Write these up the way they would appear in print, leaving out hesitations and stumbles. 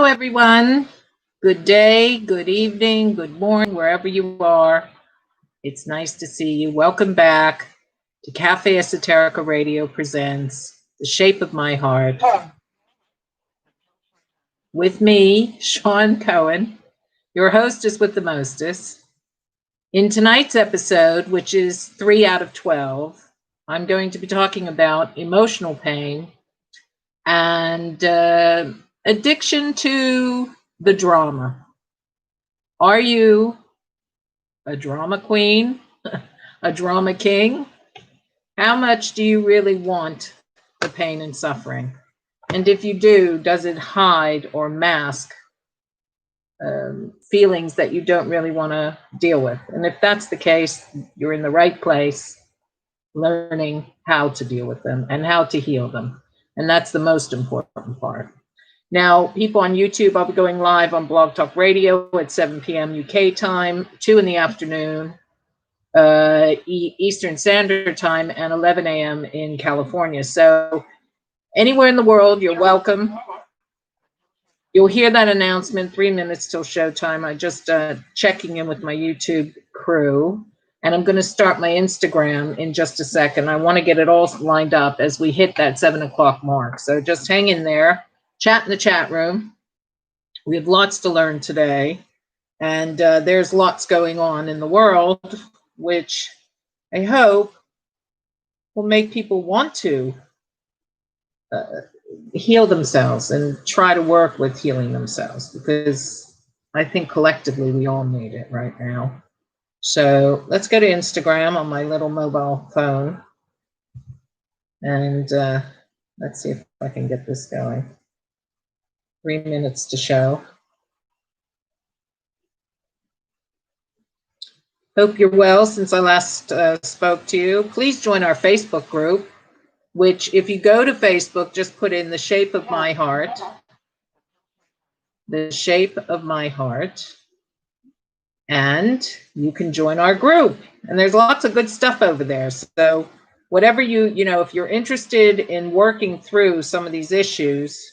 everyone. Good day, good evening, good morning, wherever you are. It's nice to see you. Welcome back to Cafe Esoterica Radio presents The Shape of My Heart with me, Shawn Cohen, your hostess with the mostest. In tonight's episode, which is 3 out of 12, I'm going to be talking about emotional pain and addiction to the drama. Are you a drama queen? A drama king? How much do you really want the pain and suffering? And if you do, does it hide or mask feelings that you don't really want to deal with? And if that's the case, you're in the right place, learning how to deal with them and how to heal them. And that's the most important part. Now, people on YouTube, I'll be going live on Blog Talk Radio at 7 p.m. UK time, 2 in the afternoon, Eastern Standard Time, and 11 a.m. in California. So anywhere in the world, you're welcome. You'll hear that announcement 3 minutes till showtime. I just checking in with my YouTube crew. And I'm going to start my Instagram in just a second. I want to get it all lined up as we hit that 7 o'clock mark. So just hang in there. Chat in the chat room. We have lots to learn today, and there's lots going on in the world, which I hope will make people want to heal themselves and try to work with healing themselves, because I think collectively we all need it right now. So let's go to Instagram on my little mobile phone, and let's see if I can get this going. 3 minutes to show. Hope you're well since I last spoke to you. Please join our Facebook group, which if you go to Facebook, just put in The Shape of My Heart. The Shape of My Heart. And you can join our group. And there's lots of good stuff over there. So whatever if you're interested in working through some of these issues,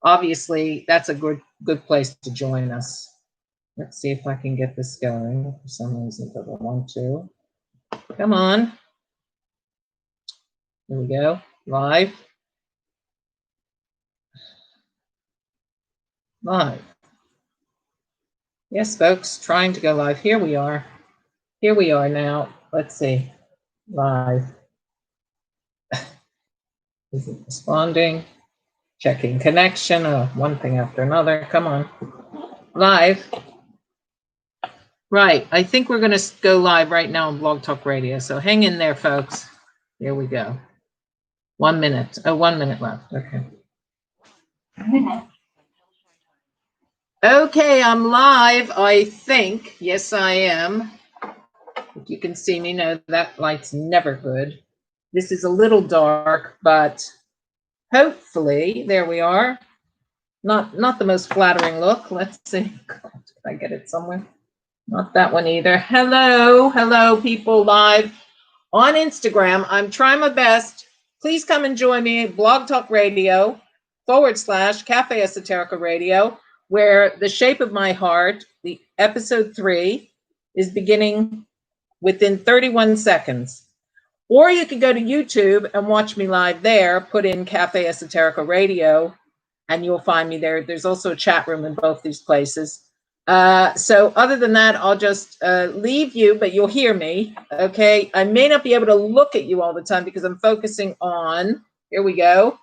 obviously that's a good place to join us. Let's see if I can get this going. For some reason, it doesn't want to. Come on. Here we go. Live. Live. Yes, folks, trying to go live. Here we are. Here we are now. Let's see. Live. Is it responding? Checking connection. Oh, one thing after another. Come on. Live. Right. I think we're going to go live right now on Blog Talk Radio. So hang in there, folks. Here we go. 1 minute. Oh, 1 minute left. Okay. Okay, I'm live, I think. Yes, I am. If you can see me, no, that light's never good. This is a little dark, but hopefully, there we are. Not the most flattering look. Let's see. Can I get it somewhere? Not that one either. Hello, people live on Instagram. I'm trying my best. Please come and join me at Blog Talk Radio / Cafe Esoterica Radio, where The Shape of My Heart, the episode 3, is beginning within 31 seconds. Or you can go to YouTube and watch me live there. Put in Cafe Esoterica Radio, and you'll find me there. There's also a chat room in both these places. So other than that, I'll just leave you, but you'll hear me, okay? I may not be able to look at you all the time because I'm focusing on, here we go.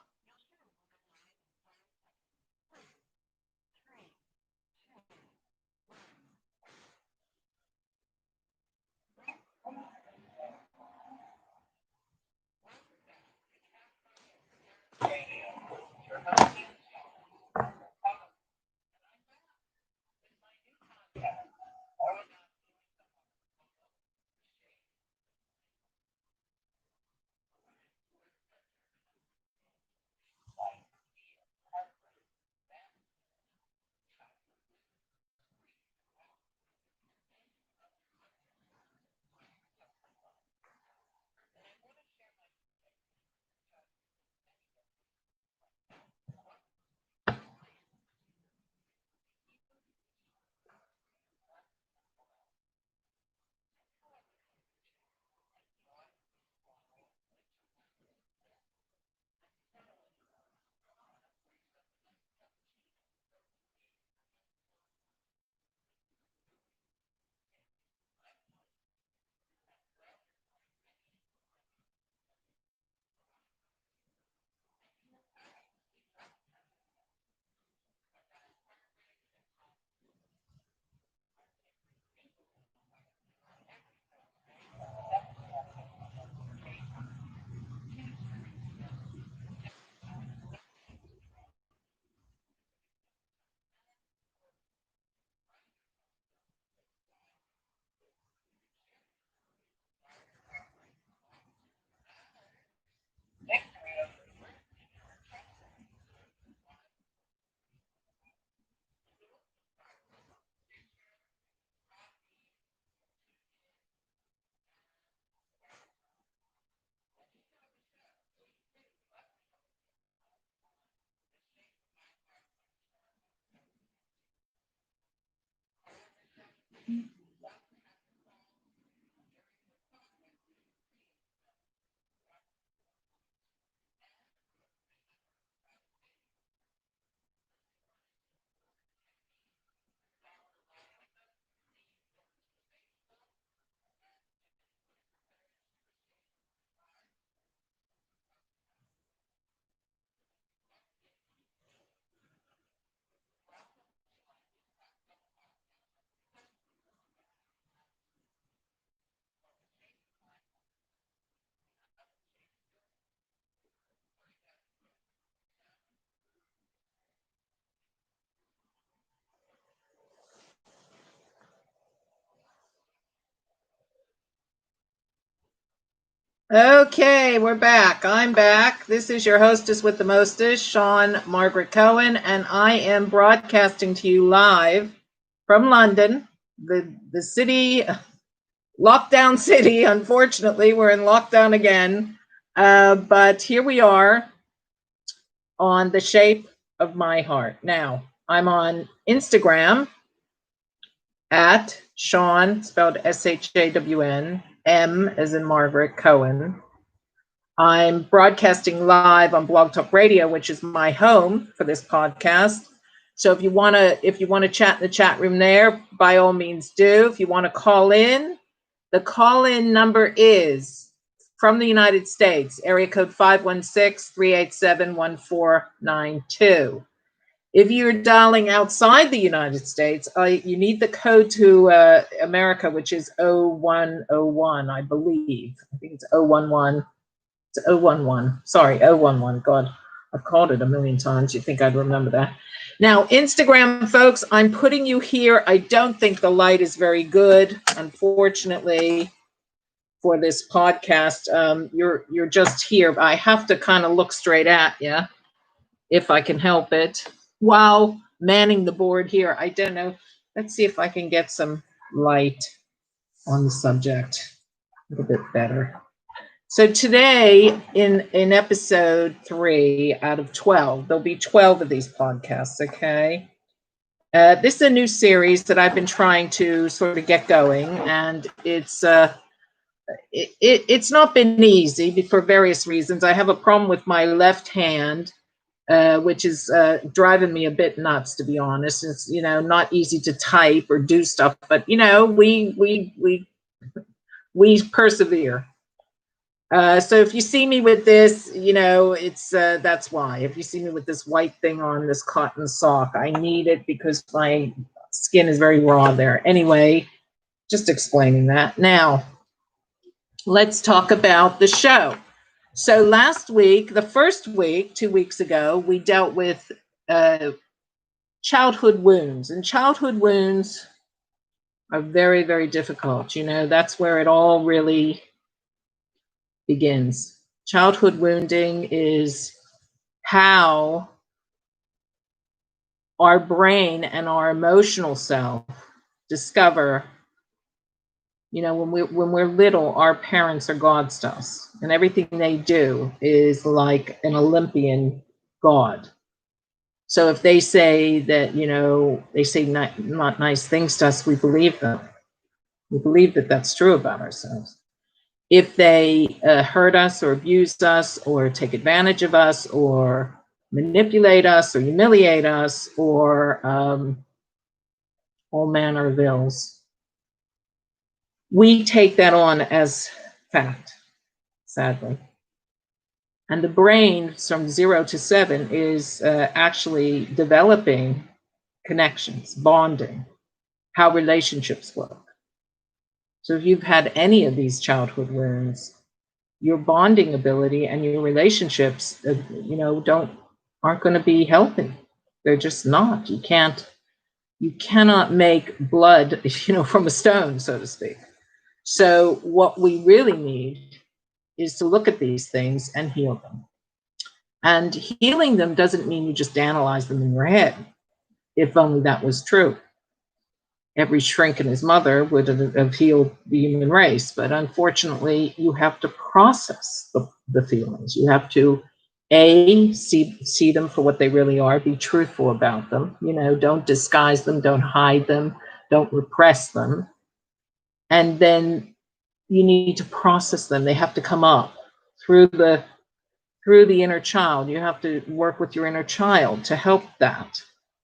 Okay, we're back. I'm back. This is your hostess with the mostest, Shawn Margaret Cohen, and I am broadcasting to you live from London, the city, lockdown city. Unfortunately, we're in lockdown again, but here we are on the shape of my heart. Now, I'm on Instagram at Shawn, spelled SHAWN, M as in Margaret, Cohen. I'm broadcasting live on Blog Talk Radio, which is my home for this podcast. So if you want to chat in the chat room there, by all means do. If you want to call in, the call-in number is from the United States, area code 516-387-1492. If you're dialing outside the United States, you need the code to America, which is 0101, I believe. I think it's 011. It's 011. Sorry, 011. God, I've called it a million times. You'd think I'd remember that. Now, Instagram, folks, I'm putting you here. I don't think the light is very good, unfortunately, for this podcast. You're just here. I have to kind of look straight at you, if I can help it, while manning the board here. I don't know. Let's see if I can get some light on the subject a little bit better. So today, in episode 3 out of 12, there'll be 12 of these podcasts, okay? This is a new series that I've been trying to sort of get going, and it's not been easy for various reasons. I have a problem with my left hand, which is driving me a bit nuts, to be honest. It's, not easy to type or do stuff, but, we persevere. So if you see me with this, it's that's why. If you see me with this white thing on, this cotton sock, I need it because my skin is very raw there. Anyway, just explaining that. Now, let's talk about the show. So last week, the first week, 2 weeks ago, we dealt with childhood wounds. And childhood wounds are very, very difficult. That's where it all really begins. Childhood wounding is how our brain and our emotional self discover, when we're little, our parents are gods to us, and everything they do is like an Olympian god. So if they say that, they say not nice things to us, we believe them. We believe that that's true about ourselves. If they hurt us or abuse us or take advantage of us or manipulate us or humiliate us or all manner of ills, we take that on as fact, sadly. And the brain from 0 to 7 is actually developing connections, bonding, how relationships work. So if you've had any of these childhood wounds, your bonding ability and your relationships, aren't going to be healthy. They're just not. You cannot make blood, from a stone, so to speak. So what we really need is to look at these things and heal them. And healing them doesn't mean you just analyze them in your head. If only that was true. Every shrink and his mother would have healed the human race. But unfortunately, you have to process the feelings. You have to, see them for what they really are, be truthful about them. Don't disguise them, don't hide them, don't repress them. And then you need to process them. They have to come up through the inner child. You have to work with your inner child to help that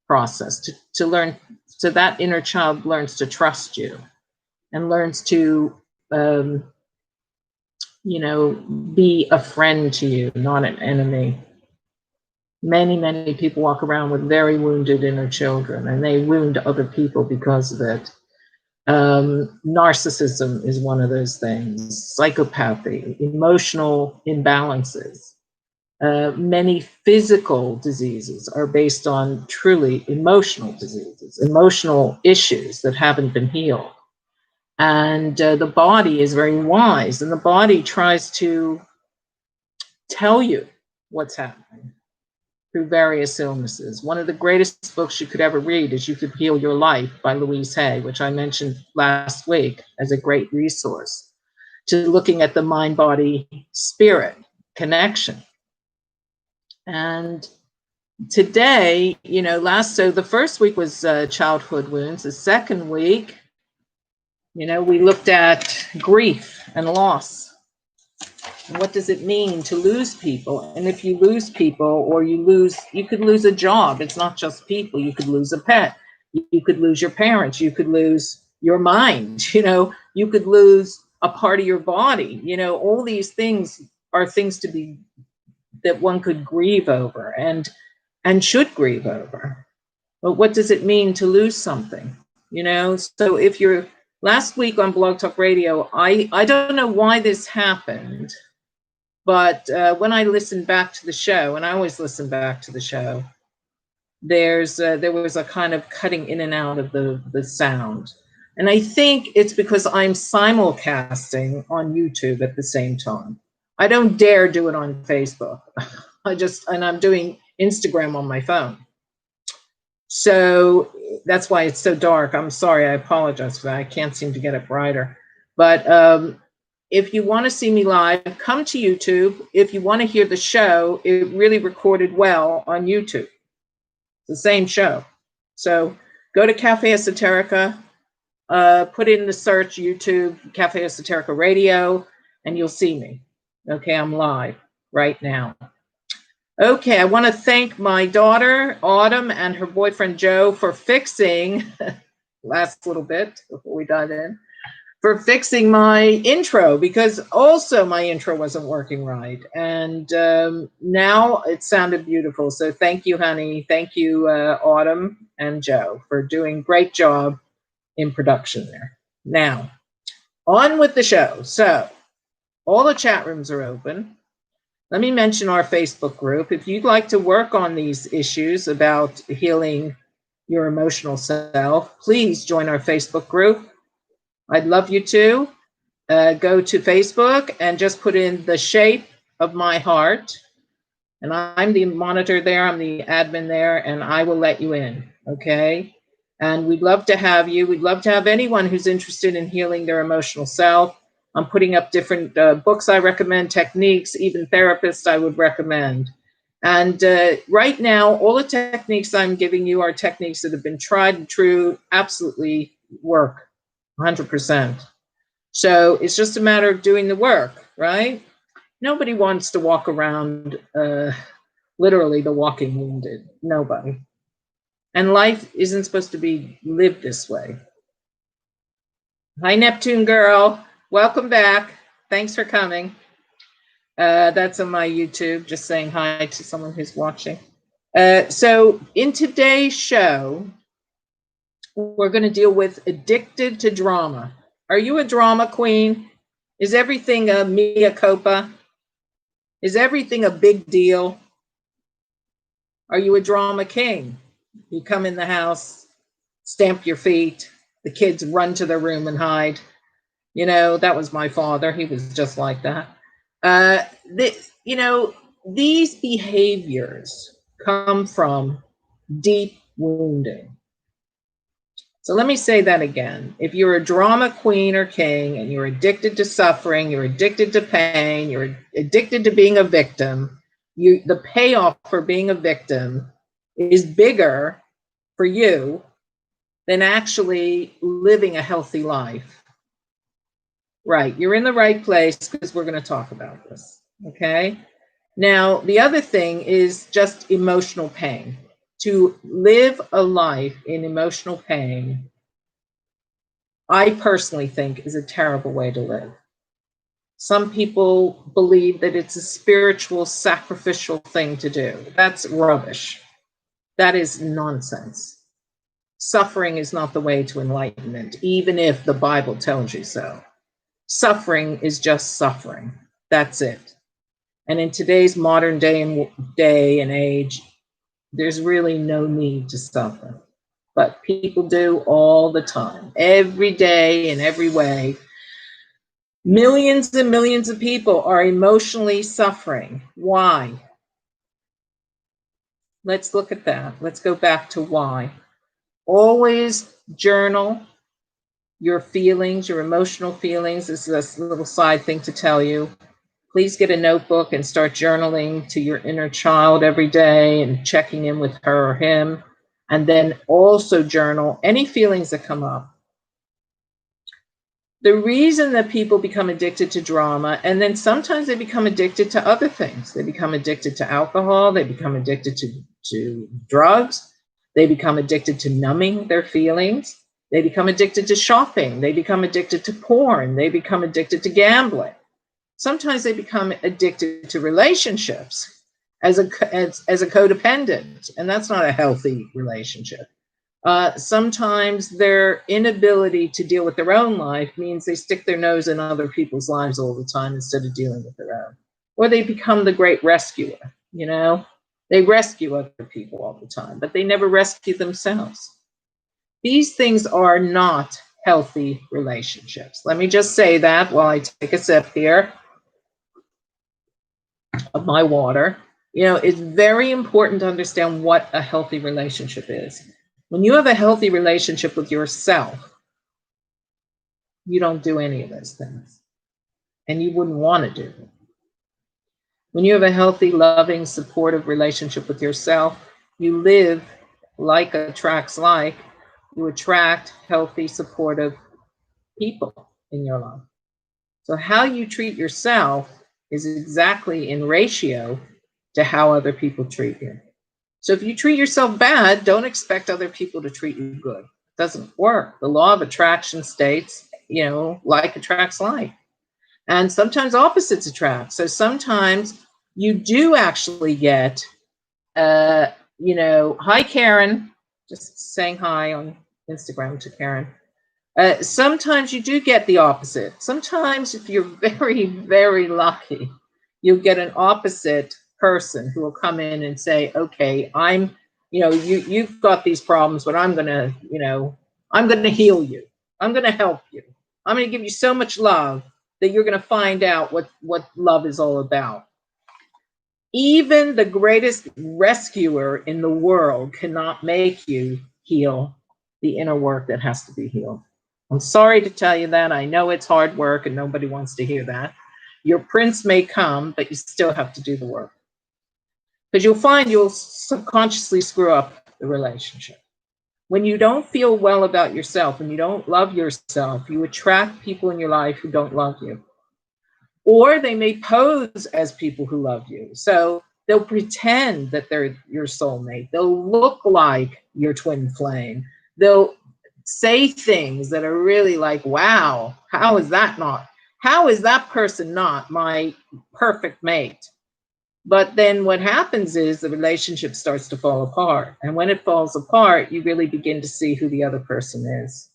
process, to learn. So that inner child learns to trust you and learns to, be a friend to you, not an enemy. Many, many people walk around with very wounded inner children, and they wound other people because of it. Narcissism is one of those things, psychopathy, emotional imbalances. Many physical diseases are based on truly emotional diseases, emotional issues that haven't been healed. And the body is very wise, and the body tries to tell you what's happening through various illnesses. One of the greatest books you could ever read is You Could Heal Your Life by Louise Hay, which I mentioned last week as a great resource to looking at the mind, body, spirit connection. And today, you know, so the first week was childhood wounds. The second week, you know, we looked at grief and loss. What does it mean to lose people? And if you lose people, or you could lose a job. It's not just people. You could lose a pet. You could lose your parents. You could lose your mind. You know, you could lose a part of your body. You know, all these things are things that one could grieve over and should grieve over. But what does it mean to lose something? You know, so if you're last week on Blog Talk Radio, I don't know why this happened. But when I listened back to the show, and I always listen back to the show, there was a kind of cutting in and out of the sound. And I think it's because I'm simulcasting on YouTube at the same time. I don't dare do it on Facebook. And I'm doing Instagram on my phone. So that's why it's so dark. I'm sorry, I apologize for that. I can't seem to get it brighter. But if you want to see me live, come to YouTube. If you want to hear the show, it really recorded well on YouTube. It's the same show. So go to Cafe Esoterica, put in the search YouTube, Cafe Esoterica Radio, and you'll see me. Okay, I'm live right now. Okay, I want to thank my daughter, Autumn, and her boyfriend, Joe, for fixing, last little bit before we dive in, for fixing my intro, because also my intro wasn't working right. And now it sounded beautiful. So thank you, honey. Thank you, Autumn and Joe, for doing a great job in production there. Now, on with the show. So all the chat rooms are open. Let me mention our Facebook group. If you'd like to work on these issues about healing your emotional self, please join our Facebook group. I'd love you to. Go to Facebook and just put in the shape of my heart. And I'm the monitor there, I'm the admin there, and I will let you in, okay? And we'd love to have you. We'd love to have anyone who's interested in healing their emotional self. I'm putting up different books I recommend, techniques, even therapists I would recommend. And right now, all the techniques I'm giving you are techniques that have been tried and true, absolutely work, 100%. So it's just a matter of doing the work, right? Nobody wants to walk around literally the walking wounded, nobody. And life isn't supposed to be lived this way. Hi, Neptune girl. Welcome back. Thanks for coming. That's on my YouTube, just saying hi to someone who's watching. So in today's show, we're going to deal with addicted to drama. Are you a drama queen? Is everything a mea culpa? Is everything a big deal? Are you a drama king? You come in the house, stamp your feet, the kids run to their room and hide. You know, that was my father. He was just like that. You know, these behaviors come from deep wounding. So let me say that again. If you're a drama queen or king and you're addicted to suffering, you're addicted to pain, you're addicted to being a victim, the payoff for being a victim is bigger for you than actually living a healthy life. Right, you're in the right place because we're going to talk about this, okay? Now, the other thing is just emotional pain. To live a life in emotional pain, I personally think is a terrible way to live. Some people believe that it's a spiritual, sacrificial thing to do. That's rubbish. That is nonsense. Suffering is not the way to enlightenment, even if the Bible tells you so. Suffering is just suffering. That's it. And in today's modern day and age, there's really no need to suffer. but people do all the time, every day, in every way. Millions and millions of people are emotionally suffering. Why? Let's look at that. Let's go back to why. Always journal your feelings, your emotional feelings. This is a little side thing to tell you. Please get a notebook and start journaling to your inner child every day and checking in with her or him. And then also journal any feelings that come up. The reason that people become addicted to drama, and then sometimes they become addicted to other things. They become addicted to alcohol. They become addicted to drugs. They become addicted to numbing their feelings. They become addicted to shopping. They become addicted to porn. They become addicted to gambling. Sometimes they become addicted to relationships as a codependent, and that's not a healthy relationship. Sometimes their inability to deal with their own life means they stick their nose in other people's lives all the time instead of dealing with their own. Or they become the great rescuer, you know? They rescue other people all the time, but they never rescue themselves. These things are not healthy relationships. Let me just say that while I take a sip here of my water. You know, it's very important to understand what a healthy relationship is. When you have a healthy relationship with yourself, you don't do any of those things. And you wouldn't want to do them. When you have a healthy, loving, supportive relationship with yourself, you live like attracts like. You attract healthy, supportive people in your life. So how you treat yourself is exactly in ratio to how other people treat you. So if you treat yourself bad, don't expect other people to treat you good. It doesn't work. The law of attraction states, you know, like attracts like. And sometimes opposites attract. So sometimes you do actually get, you know, hi, Karen, just saying hi on Instagram to Karen. Sometimes you do get the opposite. Sometimes if you're very, very lucky, you'll get an opposite person who will come in and say, okay, I'm, you know, you've got these problems, but I'm going to, you know, I'm going to heal you. I'm going to help you. I'm going to give you so much love that you're going to find out what love is all about. Even the greatest rescuer in the world cannot make you heal the inner work that has to be healed. I'm sorry to tell you that. I know it's hard work and nobody wants to hear that. Your prince may come, but you still have to do the work. Because you'll find you'll subconsciously screw up the relationship. When you don't feel well about yourself, when you don't love yourself, you attract people in your life who don't love you. Or they may pose as people who love you. So they'll pretend that they're your soulmate. They'll look like your twin flame. They'll say things that are really like, wow, how is that person not my perfect mate? But then what happens is the relationship starts to fall apart. And when it falls apart, you really begin to see who the other person is.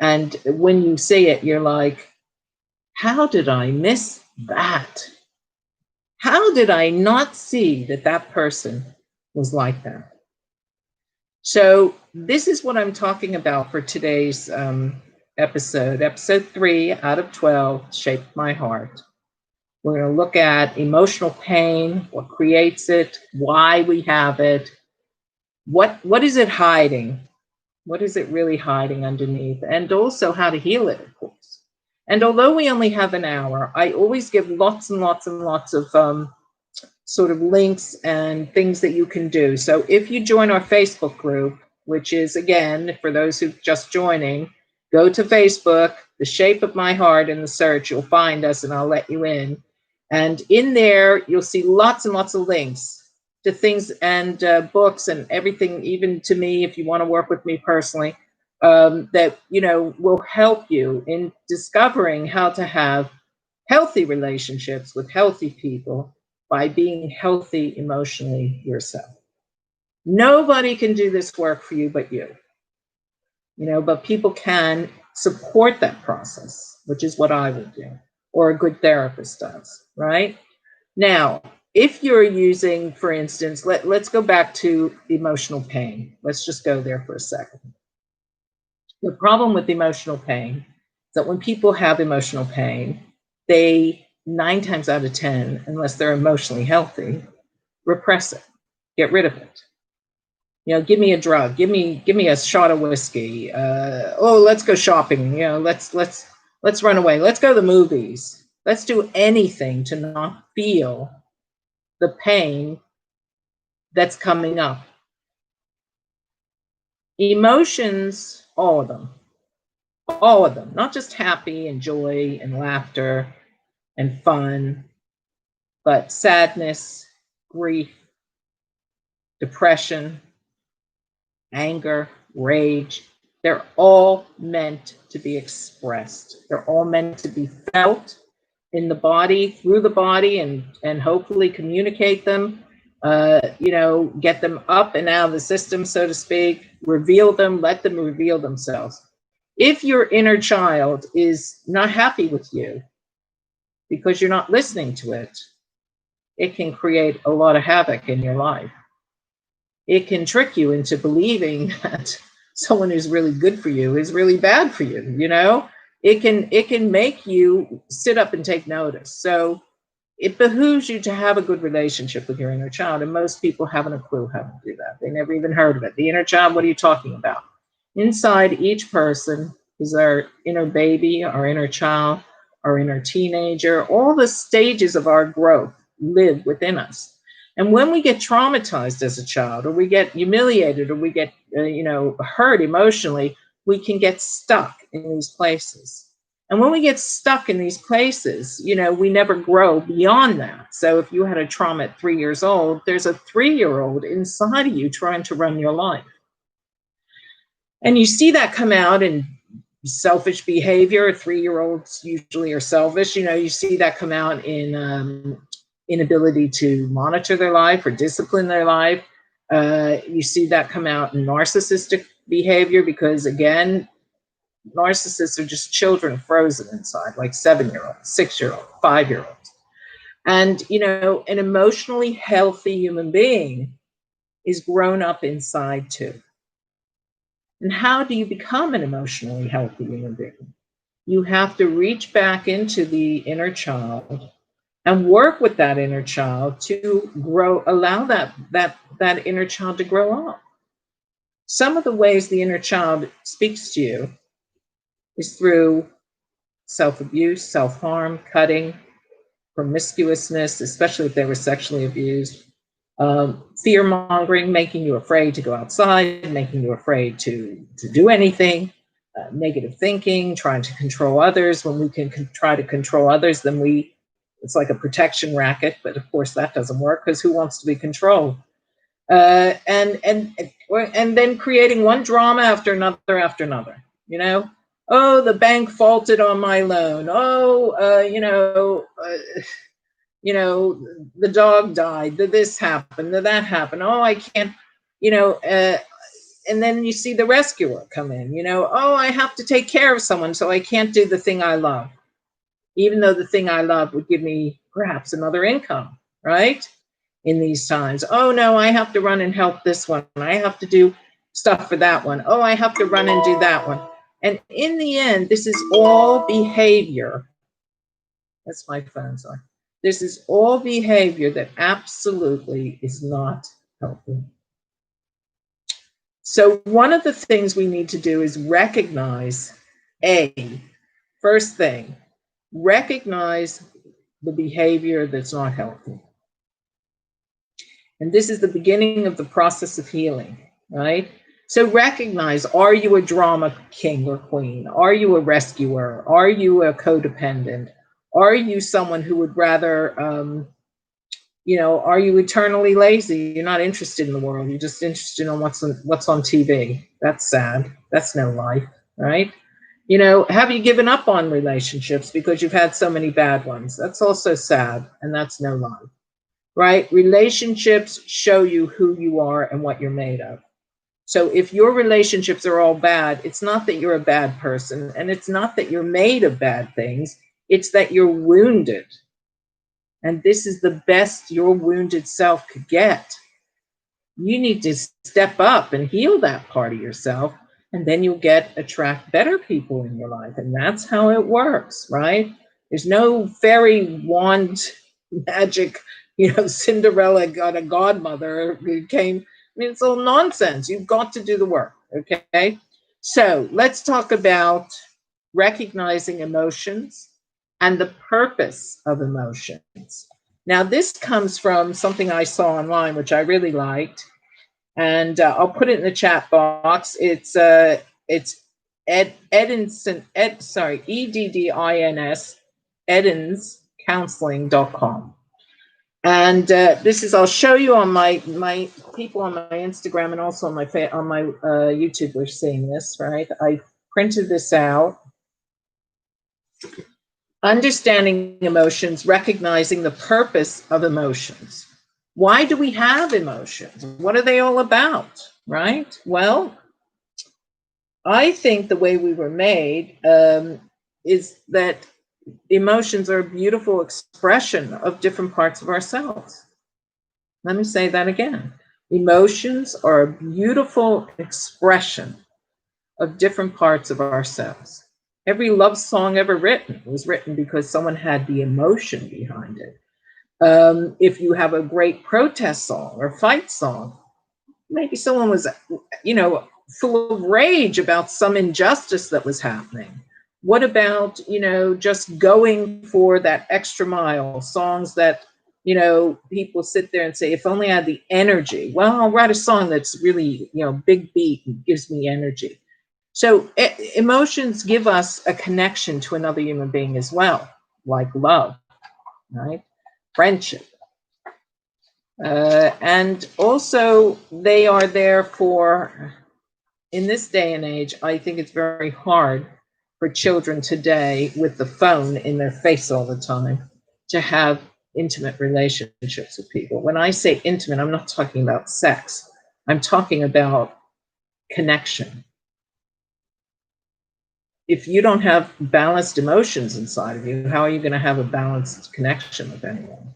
And when you see it, you're like, how did I miss that? How did I not see that that person was like that? So this is what I'm talking about for today's episode 3 out of 12, Shaped My Heart. We're going to look at emotional pain, what creates it, why we have it, what is it hiding? What is it really hiding underneath? And also how to heal it, of course. And although we only have an hour, I always give lots and lots and lots of sort of links and things that you can do. So if you join our Facebook group, which is, again, for those who just joining, go to Facebook, The Shape of My Heart, in the search, you'll find us and I'll let you in. And in there, you'll see lots and lots of links to things and books and everything, even to me, if you want to work with me personally, that, you know, will help you in discovering how to have healthy relationships with healthy people by being healthy emotionally yourself. Nobody can do this work for you but you. You know, but people can support that process, which is what I would do, or a good therapist does, right? Now, if you're using, for instance, let's go back to emotional pain. Let's just go there for a second. The problem with emotional pain is that when people have emotional pain, they 9 times out of 10, unless they're emotionally healthy, repress it, get rid of it. You know, give me a drug, give me a shot of whiskey. Oh, let's go shopping. You know, let's run away. Let's go to the movies. Let's do anything to not feel the pain that's coming up. Emotions, all of them, not just happy and joy and laughter and fun, but sadness, grief, depression, anger, rage. They're all meant to be expressed. They're all meant to be felt in the body, through the body, and hopefully communicate them, you know, get them up and out of the system, so to speak, reveal them, let them reveal themselves. If your inner child is not happy with you because you're not listening to it, it can create a lot of havoc in your life. It can trick you into believing that someone who's really good for you is really bad for you, you know? It can make you sit up and take notice. So it behooves you to have a good relationship with your inner child, and most people haven't a clue how to do that. They never even heard of it. The inner child, what are you talking about? Inside each person is our inner baby, our inner child, our inner teenager. All the stages of our growth live within us. And when we get traumatized as a child, or we get humiliated, or we get hurt emotionally, we can get stuck in these places. And when we get stuck in these places, you know, we never grow beyond that. So if you had a trauma at 3 years old, there's a 3-year-old inside of you trying to run your life. And you see that come out in selfish behavior. 3-year-olds usually are selfish. You know, you see that come out in inability to monitor their life or discipline their life. You see that come out in narcissistic behavior, because again, narcissists are just children frozen inside, like 7-year-olds, 6-year-olds, 5-year-olds. And, you know, an emotionally healthy human being is grown up inside too. And how do you become an emotionally healthy human being? You have to reach back into the inner child and work with that inner child to grow, allow that inner child to grow up. Some of the ways the inner child speaks to you is through self-abuse, self-harm, cutting, promiscuousness, especially if they were sexually abused, fear-mongering, making you afraid to go outside, making you afraid to do anything, negative thinking, trying to control others. When we can try to control others, then it's like a protection racket, but of course that doesn't work, because who wants to be controlled? And then creating one drama after another, you know? Oh, the bank faulted on my loan. Oh, the dog died, this happened, that happened. Oh, I can't, and then you see the rescuer come in, oh, I have to take care of someone, so I can't do the thing I love, even though the thing I love would give me perhaps another income, right? In these times. Oh, no, I have to run and help this one. I have to do stuff for that one. Oh, I have to run and do that one. And in the end, this is all behavior. That's my phone, sorry. This is all behavior that absolutely is not healthy. So one of the things we need to do is recognize, first thing, recognize the behavior that's not healthy. And this is the beginning of the process of healing, right? So recognize, are you a drama king or queen? Are you a rescuer? Are you a codependent? Are you someone who would rather, are you eternally lazy? You're not interested in the world. You're just interested in what's on TV. That's sad. That's no life, right? Have you given up on relationships because you've had so many bad ones? That's also sad, and that's no life, right? Relationships show you who you are and what you're made of. So if your relationships are all bad, it's not that you're a bad person, and it's not that you're made of bad things. It's that you're wounded. And this is the best your wounded self could get. You need to step up and heal that part of yourself, and then you'll attract better people in your life. And that's how it works, right? There's no fairy wand magic, Cinderella got a godmother who came. I mean, it's all nonsense. You've got to do the work, okay? So let's talk about recognizing emotions and the purpose of emotions. Now, this comes from something I saw online, which I really liked, and I'll put it in the chat box. It's Eddinson, EDDINS, eddinscounseling.com. And this is, I'll show you on my people on my Instagram and also on my YouTube, we're seeing this, right? I printed this out. Understanding emotions, recognizing the purpose of emotions. Why do we have emotions? What are they all about, right? Well, I think the way we were made is that emotions are a beautiful expression of different parts of ourselves. Let me say that again. Emotions are a beautiful expression of different parts of ourselves. Every love song ever written was written because someone had the emotion behind it. If you have a great protest song or fight song, maybe someone was, full of rage about some injustice that was happening. What about, just going for that extra mile, songs that, people sit there and say, if only I had the energy. Well, I'll write a song that's really, big beat and gives me energy. So emotions give us a connection to another human being as well, like love, right? Friendship. And also they are there for, in this day and age, I think it's very hard for children today with the phone in their face all the time to have intimate relationships with people. When I say intimate, I'm not talking about sex. I'm talking about connection. If you don't have balanced emotions inside of you, how are you going to have a balanced connection with anyone?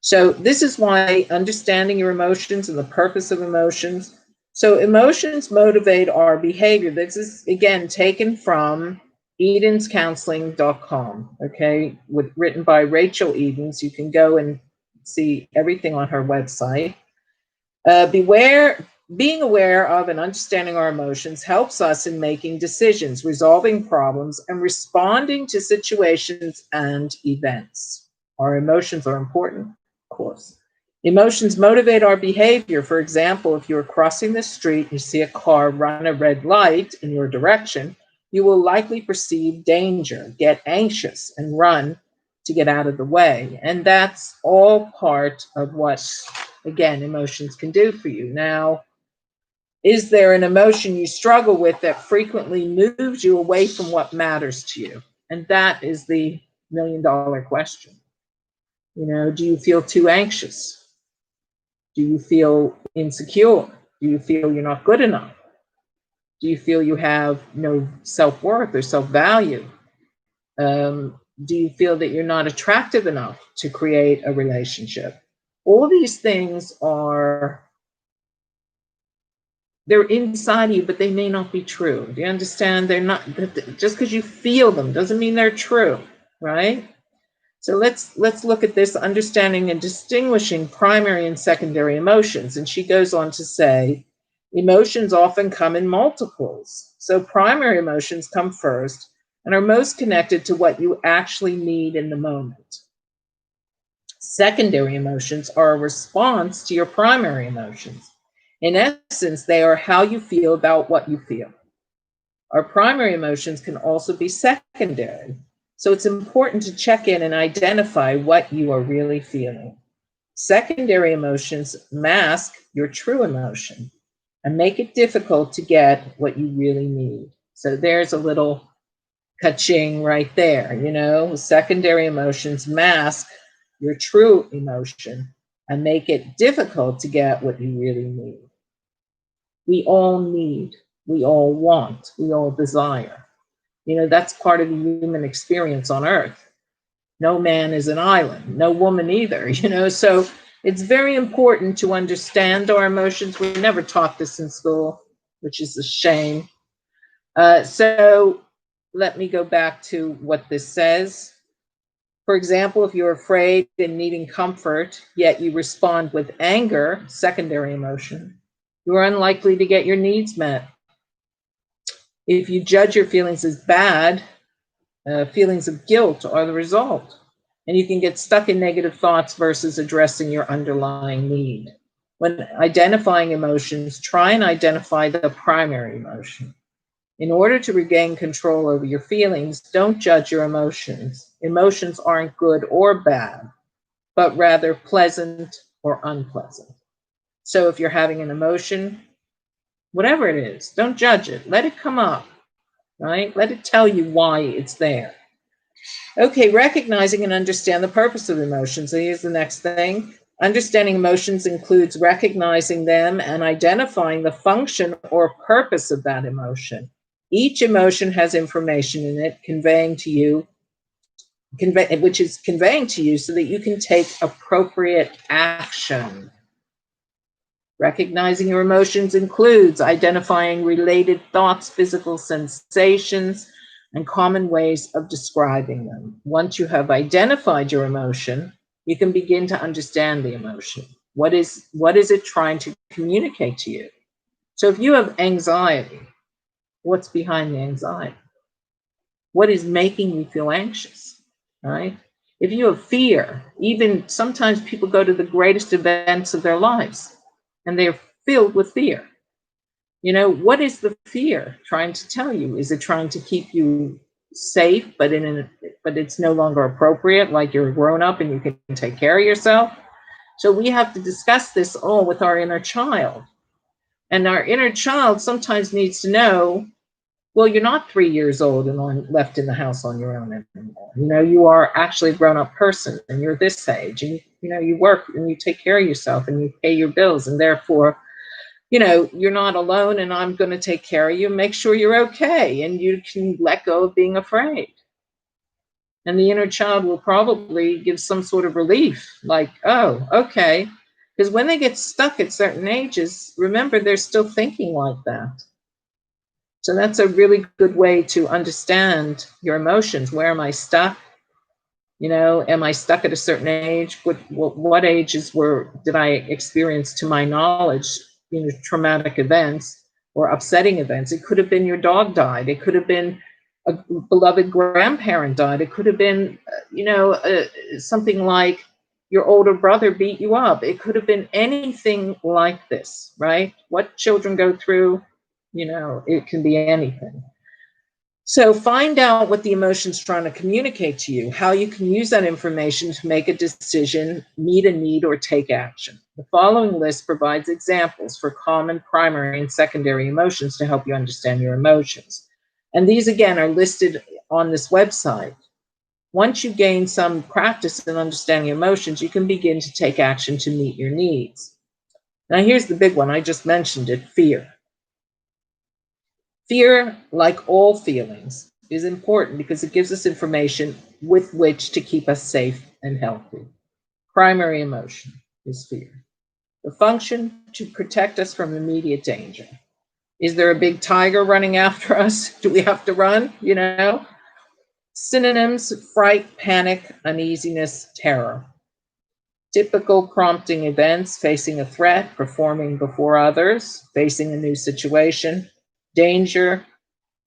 So this is why understanding your emotions and the purpose of emotions. So emotions motivate our behavior. This is, again, taken from edenscounseling.com, okay, written by Rachel Edens. You can go and see everything on her website. Being aware of and understanding our emotions helps us in making decisions, resolving problems, and responding to situations and events. Our emotions are important, of course. Emotions motivate our behavior. For example, if you're crossing the street, you see a car run a red light in your direction, you will likely perceive danger, get anxious, and run to get out of the way. And that's all part of what, again, emotions can do for you. Now, is there an emotion you struggle with that frequently moves you away from what matters to you? And that is the million-dollar question. Do you feel too anxious? Do you feel insecure? Do you feel you're not good enough? Do you feel you have no self-worth or self-value? Do you feel that you're not attractive enough to create a relationship? All these things they're inside you, but they may not be true. Do you understand? They're not, just because you feel them doesn't mean they're true, right? So let's look at this, understanding and distinguishing primary and secondary emotions. And she goes on to say, emotions often come in multiples. So primary emotions come first and are most connected to what you actually need in the moment. Secondary emotions are a response to your primary emotions. In essence, they are how you feel about what you feel. Our primary emotions can also be secondary. So it's important to check in and identify what you are really feeling. Secondary emotions mask your true emotion and make it difficult to get what you really need. So there's a little ka-ching right there, Secondary emotions mask your true emotion and make it difficult to get what you really need. We all need, we all want, we all desire. That's part of the human experience on Earth. No man is an island, no woman either, so it's very important to understand our emotions. We're never taught this in school, which is a shame. So let me go back to what this says. For example, if you're afraid and needing comfort, yet you respond with anger, secondary emotion, you are unlikely to get your needs met. If you judge your feelings as bad, feelings of guilt are the result. And you can get stuck in negative thoughts versus addressing your underlying need. When identifying emotions, try and identify the primary emotion. In order to regain control over your feelings, don't judge your emotions. Emotions aren't good or bad, but rather pleasant or unpleasant. So if you're having an emotion, whatever it is, don't judge it. Let it come up, right? Let it tell you why it's there. Okay, recognizing and understand the purpose of emotions. So here's the next thing. Understanding emotions includes recognizing them and identifying the function or purpose of that emotion. Each emotion has information in it conveying to you, which is conveying to you so that you can take appropriate action. Recognizing your emotions includes identifying related thoughts, physical sensations, and common ways of describing them. Once you have identified your emotion, you can begin to understand the emotion. What is it trying to communicate to you? So if you have anxiety, what's behind the anxiety? What is making you feel anxious, right? If you have fear, even sometimes people go to the greatest events of their lives and they're filled with fear. What is the fear trying to tell you? Is it trying to keep you safe, but it's no longer appropriate, like you're a grown-up and you can take care of yourself? So we have to discuss this all with our inner child. And our inner child sometimes needs to know, well, you're not 3 years old and left in the house on your own anymore. You are actually a grown-up person and you're this age and, you work and you take care of yourself and you pay your bills. And therefore, you're not alone and I'm going to take care of you, make sure you're okay. And you can let go of being afraid. And the inner child will probably give some sort of relief, like, oh, okay. Because when they get stuck at certain ages, remember, they're still thinking like that. So that's a really good way to understand your emotions. Where am I stuck? Am I stuck at a certain age? What ages did I experience, to my knowledge, traumatic events or upsetting events? It could have been your dog died. It could have been a beloved grandparent died. It could have been, something like your older brother beat you up. It could have been anything like this, right? What children go through, it can be anything. So find out what the emotion's trying to communicate to you, how you can use that information to make a decision, meet a need, or take action. The following list provides examples for common primary and secondary emotions to help you understand your emotions. And these, again, are listed on this website. Once you gain some practice in understanding emotions, you can begin to take action to meet your needs. Now, here's the big one. I just mentioned it, fear. Fear, like all feelings, is important because it gives us information with which to keep us safe and healthy. Primary emotion is fear. The function to protect us from immediate danger. Is there a big tiger running after us? Do we have to run? Synonyms: fright, panic, uneasiness, terror. Typical prompting events: facing a threat, performing before others, facing a new situation. Danger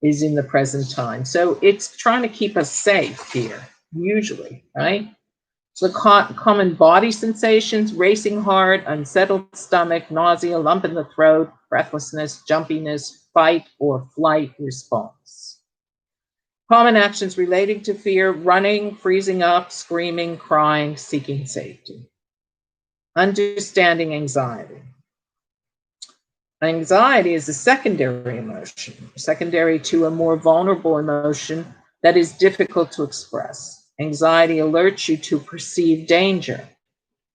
is in the present time. So it's trying to keep us safe here, usually, right? So common body sensations: racing heart, unsettled stomach, nausea, lump in the throat, breathlessness, jumpiness, fight or flight response. Common actions relating to fear: running, freezing up, screaming, crying, seeking safety. Understanding anxiety. Anxiety is a secondary emotion, secondary to a more vulnerable emotion that is difficult to express. Anxiety alerts you to perceived danger,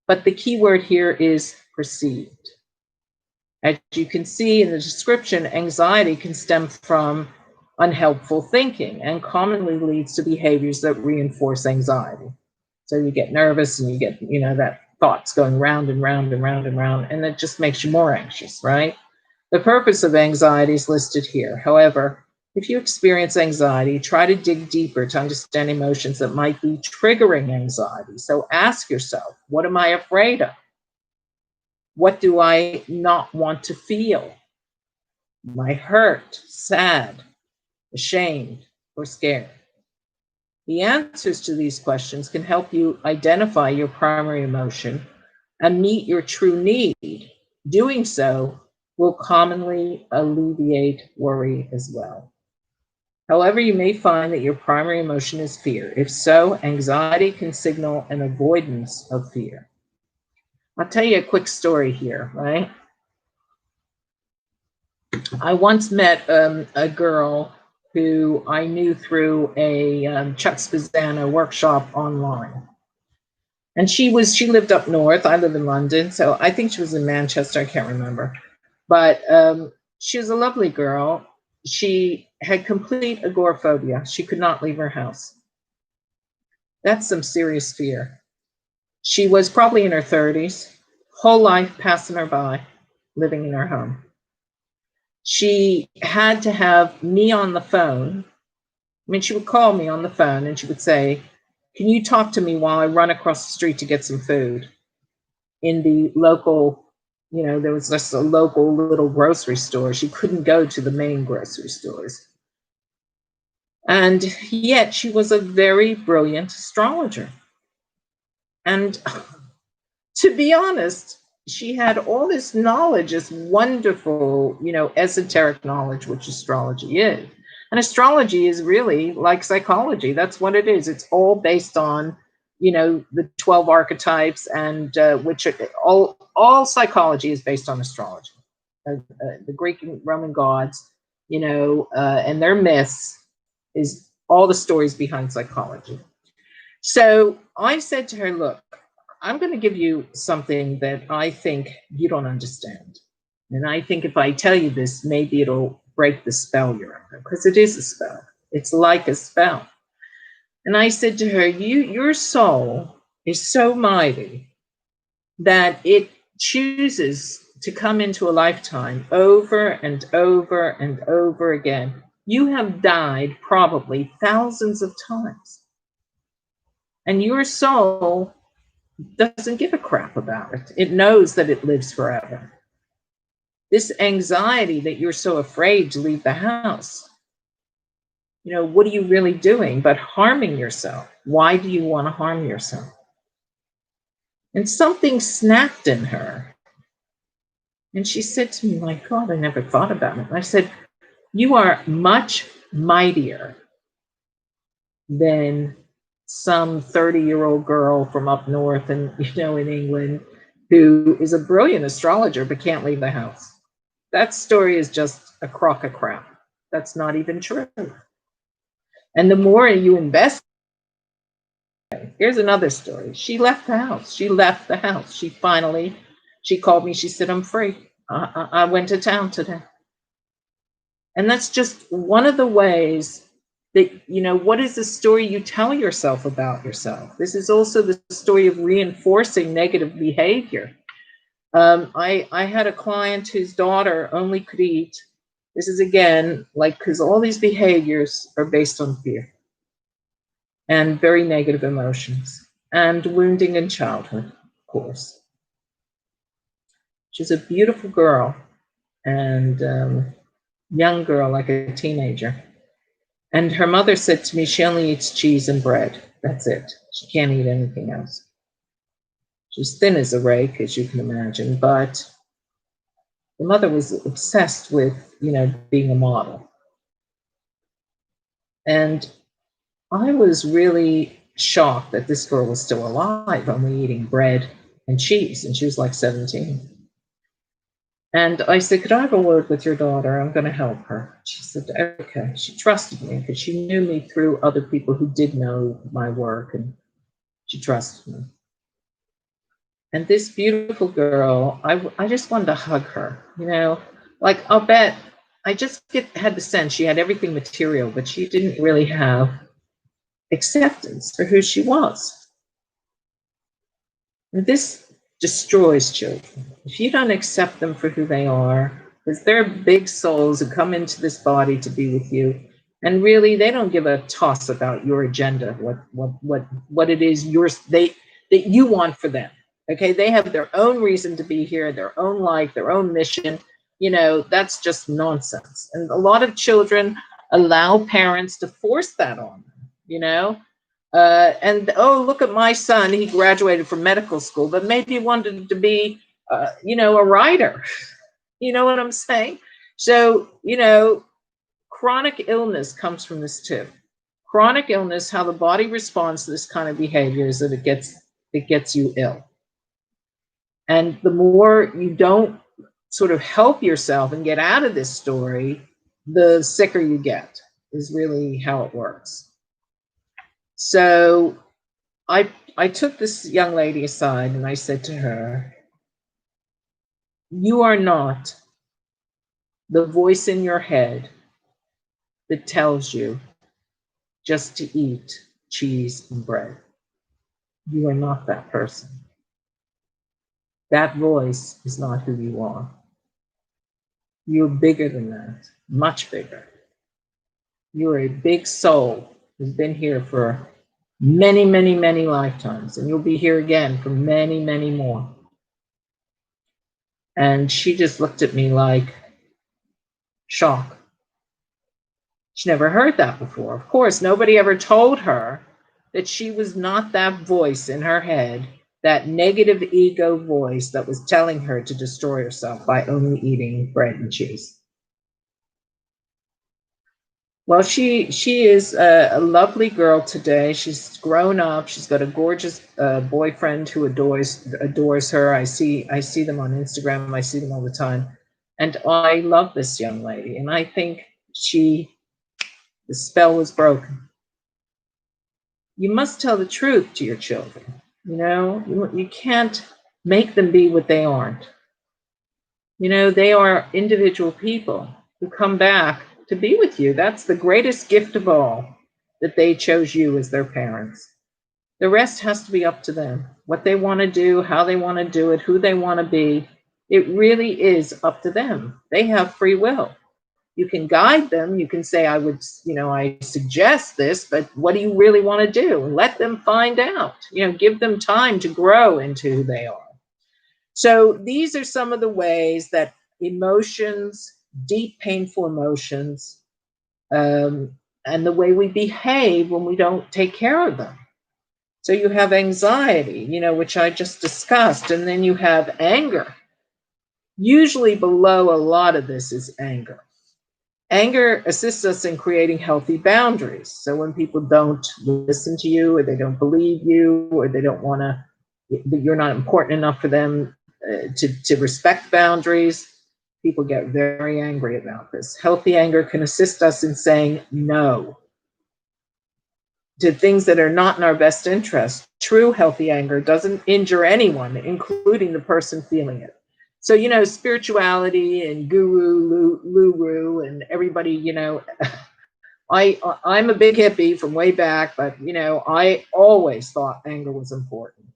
but the key word here is perceived. As you can see in the description, anxiety can stem from unhelpful thinking and commonly leads to behaviors that reinforce anxiety. So you get nervous and you get, that thoughts going round and round and round and round, and it just makes you more anxious, right? The purpose of anxiety is listed here. However, if you experience anxiety, try to dig deeper to understand emotions that might be triggering anxiety. So ask yourself, what am I afraid of? What do I not want to feel? Am I hurt, sad, ashamed, or scared? The answers to these questions can help you identify your primary emotion and meet your true need. Doing so will commonly alleviate worry as well. However, you may find that your primary emotion is fear. If so, anxiety can signal an avoidance of fear. I'll tell you a quick story here, right? I once met a girl who I knew through a Chuck Spezzano workshop online. And she lived up north. I live in London, so I think she was in Manchester. I can't remember. But she was a lovely girl. She had complete agoraphobia. She could not leave her house. That's some serious fear. She was probably in her 30s, whole life passing her by, living in her home. She had to have me on the phone. I mean, she would call me on the phone and she would say, can you talk to me while I run across the street to get some food? In the local, there was just a local little grocery store. She couldn't go to the main grocery stores. And yet she was a very brilliant astrologer. And to be honest, she had all this knowledge, this wonderful, esoteric knowledge, which astrology is. And astrology is really like psychology. That's what it is. It's all based on, the 12 archetypes, and which all psychology is based on astrology. The Greek and Roman gods, and their myths is all the stories behind psychology. So I said to her, look, I'm going to give you something that I think you don't understand. And I think if I tell you this, maybe it'll break the spell you're under, because it is a spell. It's like a spell. And I said to her, your soul is so mighty that it chooses to come into a lifetime over and over and over again. You have died probably thousands of times. And your soul doesn't give a crap about it. It knows that it lives forever. This anxiety that you're so afraid to leave the house, what are you really doing but harming yourself? Why do you want to harm yourself? And something snapped in her. And she said to me, my God, I never thought about it. And I said, you are much mightier than some 30-year-old girl from up north and, in England, who is a brilliant astrologer but can't leave the house. That story is just a crock of crap. That's not even true. And the more you invest, here's another story. She left the house. She called me. She said, I'm free. I went to town today. And that's just one of the ways that, what is the story you tell yourself about yourself? This is also the story of reinforcing negative behavior. I had a client whose daughter only could eat. This is again, because all these behaviors are based on fear and very negative emotions and wounding in childhood, of course. She's a beautiful girl and young girl, like a teenager. And her mother said to me, she only eats cheese and bread. That's it. She can't eat anything else. She's thin as a rake, as you can imagine, but the mother was obsessed with, being a model. And I was really shocked that this girl was still alive, only eating bread and cheese, and she was like 17. And I said, could I have a word with your daughter? I'm going to help her. She said, okay. She trusted me because she knew me through other people who did know my work, and she trusted me. And this beautiful girl, I just wanted to hug her, I'll bet, I just had the sense she had everything material, but she didn't really have acceptance for who she was. This destroys children. If you don't accept them for who they are, because they're big souls who come into this body to be with you, and really they don't give a toss about your agenda, what it is that you want for them. Okay, they have their own reason to be here, their own life, their own mission. That's just nonsense. And a lot of children allow parents to force that on them. And oh, look at my son, he graduated from medical school, but maybe he wanted to be a writer. You know what I'm saying? So chronic illness comes from this too. Chronic illness, how the body responds to this kind of behavior is that it gets you ill. And the more you don't sort of help yourself and get out of this story, the sicker you get, is really how it works. So I took this young lady aside and I said to her, you are not the voice in your head that tells you just to eat cheese and bread. You are not that person. That voice is not who you are. You're bigger than that, much bigger. You're a big soul who's been here for many, many, many lifetimes, and you'll be here again for many, many more. And she just looked at me like shock. She never heard that before. Of course, nobody ever told her that she was not that voice in her head, that negative ego voice that was telling her to destroy herself by only eating bread and cheese. Well, she is a lovely girl today. She's grown up. She's got a gorgeous boyfriend who adores her. I see them on Instagram. I see them all the time. And I love this young lady. And I think the spell was broken. You must tell the truth to your children. You can't make them be what they aren't. They are individual people who come back to be with you. That's the greatest gift of all, that they chose you as their parents. The rest has to be up to them. What they want to do, how they want to do it, who they want to be. It really is up to them. They have free will. You can guide them. You can say, I suggest this, but what do you really want to do? Let them find out. Give them time to grow into who they are. So these are some of the ways that emotions, deep, painful emotions, and the way we behave when we don't take care of them. So you have anxiety, which I just discussed, and then you have anger. Usually below a lot of this is anger. Anger assists us in creating healthy boundaries. So when people don't listen to you, or they don't believe you, or they don't want to, you're not important enough for them to respect boundaries, people get very angry about this. Healthy anger can assist us in saying no to things that are not in our best interest. True healthy anger doesn't injure anyone, including the person feeling it. So, spirituality and guru, Luru, and everybody, I'm a big hippie from way back, but, I always thought anger was important.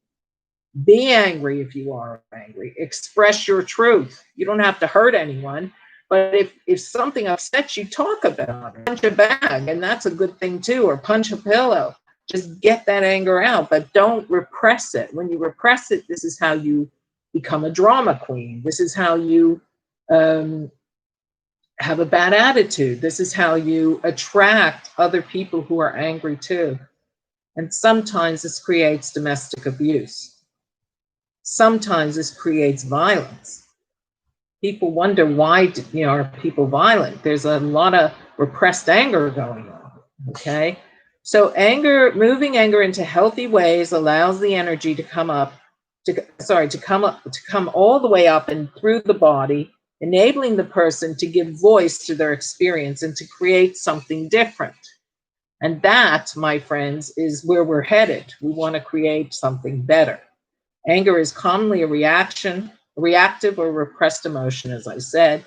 Be angry if you are angry. Express your truth. You don't have to hurt anyone. But if something upsets you, talk about it. Punch a bag, and that's a good thing too, or punch a pillow. Just get that anger out, but don't repress it. When you repress it, this is how you become a drama queen. This is how you have a bad attitude. This is how you attract other people who are angry too. And sometimes this creates domestic abuse. Sometimes this creates violence. People wonder, why are people violent? There's a lot of repressed anger going on. Okay, so moving anger into healthy ways allows the energy to come all the way up and through the body, enabling the person to give voice to their experience and to create something different. And that, my friends, is where we're headed. We want to create something better. Anger is commonly a reactive or repressed emotion, as I said.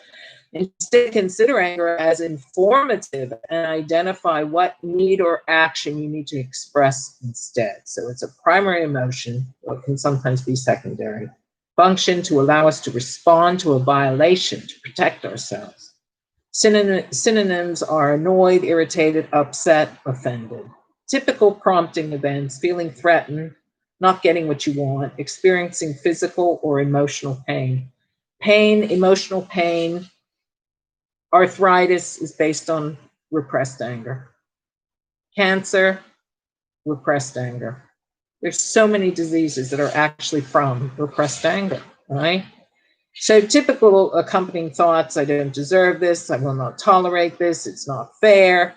Instead, consider anger as informative and identify what need or action you need to express instead. So it's a primary emotion, or it can sometimes be secondary. Function to allow us to respond to a violation to protect ourselves. Synonyms are annoyed, irritated, upset, offended. Typical prompting events: feeling threatened, not getting what you want, experiencing physical or emotional pain. Pain, emotional pain. Arthritis is based on repressed anger. Cancer, repressed anger. There's so many diseases that are actually from repressed anger, right? So typical accompanying thoughts: I don't deserve this, I will not tolerate this, it's not fair.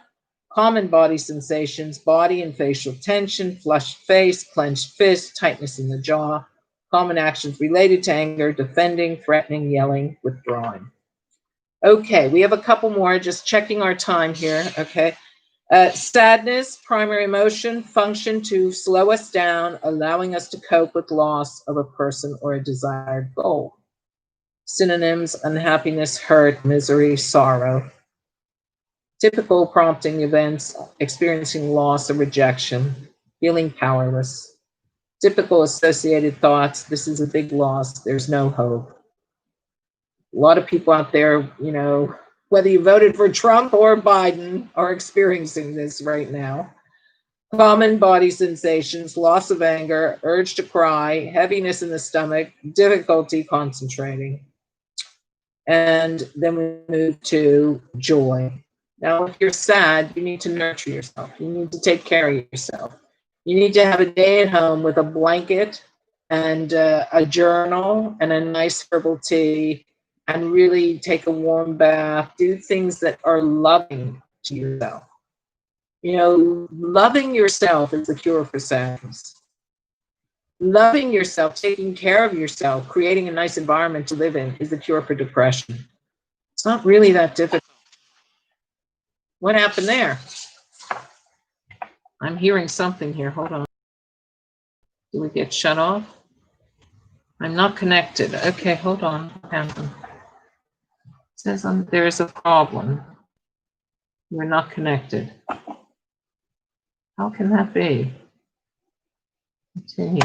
Common body sensations: body and facial tension, flushed face, clenched fist, tightness in the jaw. Common actions related to anger: defending, threatening, yelling, withdrawing. Okay, we have a couple more, just checking our time here, okay. Sadness, primary emotion, function to slow us down, allowing us to cope with loss of a person or a desired goal. Synonyms: unhappiness, hurt, misery, sorrow. Typical prompting events: experiencing loss or rejection, feeling powerless. Typical associated thoughts: this is a big loss, there's no hope. A lot of people out there, you know, whether you voted for Trump or Biden, are experiencing this right now. Common body sensations: loss of anger, urge to cry, heaviness in the stomach, difficulty concentrating. And then we move to joy. Now, if you're sad, you need to nurture yourself. You need to take care of yourself. You need to have a day at home with a blanket and a journal and a nice herbal tea, and really take a warm bath. Do things that are loving to yourself. You know, loving yourself is the cure for sadness. Loving yourself, taking care of yourself, creating a nice environment to live in is the cure for depression. It's not really that difficult. What happened there? I'm hearing something here. Hold on. Did we get shut off? I'm not connected. Okay, hold on. What happened? It says there's a problem. We're not connected. How can that be? Continue.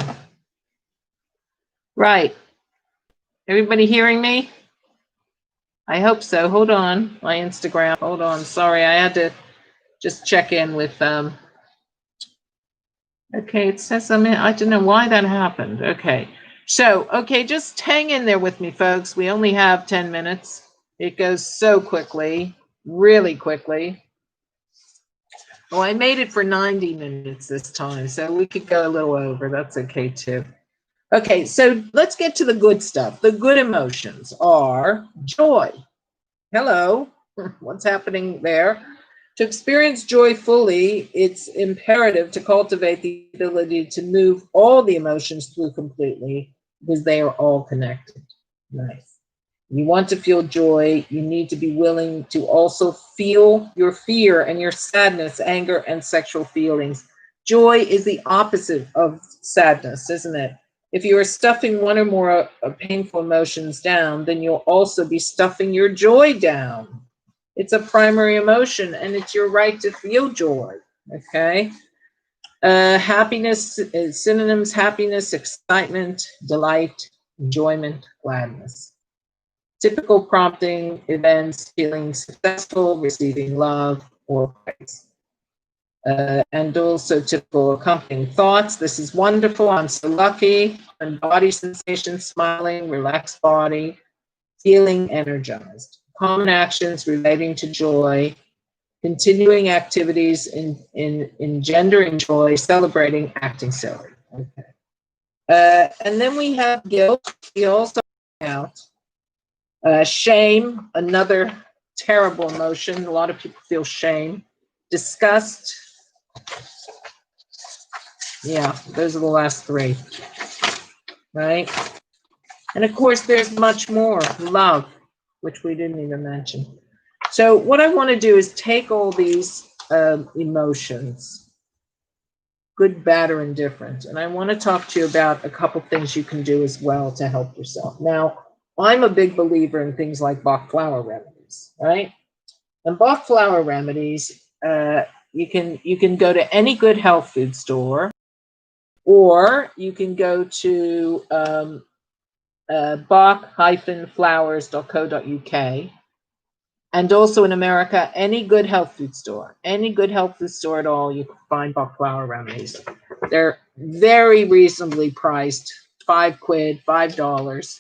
Right. Everybody hearing me? I hope so. Hold on. My Instagram. Hold on. Sorry, I had to just check in with okay, it says I don't know why that happened. Okay. So, okay, just hang in there with me, folks. We only have 10 minutes. It goes so quickly, really quickly. Oh, I made it for 90 minutes this time, so we could go a little over. That's okay too. Okay, so let's get to the good stuff. The good emotions are joy. Hello, what's happening there? To experience joy fully, it's imperative to cultivate the ability to move all the emotions through completely, because they are all connected. Nice. You want to feel joy, you need to be willing to also feel your fear and your sadness, anger, and sexual feelings. Joy is the opposite of sadness, isn't it? If you are stuffing one or more painful emotions down, then you'll also be stuffing your joy down. It's a primary emotion, and it's your right to feel joy, okay? Happiness, synonyms: happiness, excitement, delight, enjoyment, gladness. Typical prompting events: feeling successful, receiving love or praise. And also typical accompanying thoughts: this is wonderful, I'm so lucky. And body sensations: smiling, relaxed body, feeling energized. Common actions relating to joy: continuing activities in engendering joy, celebrating, acting silly. Okay. And then we have guilt. We also out. Shame, another terrible emotion. A lot of people feel shame. Disgust. Yeah, those are the last three, right? And of course, there's much more. Love, which we didn't even mention. So what I want to do is take all these emotions, good, bad, or indifferent, and I want to talk to you about a couple things you can do as well to help yourself. Now, I'm a big believer in things like Bach flower remedies. remedies, right? And Bach flower remedies, you can go to any good health food store, or you can go to Bach-flowers.co.uk. And also in America, any good health food store at all, you can find Bach flower remedies. They're very reasonably priced, £5, $5.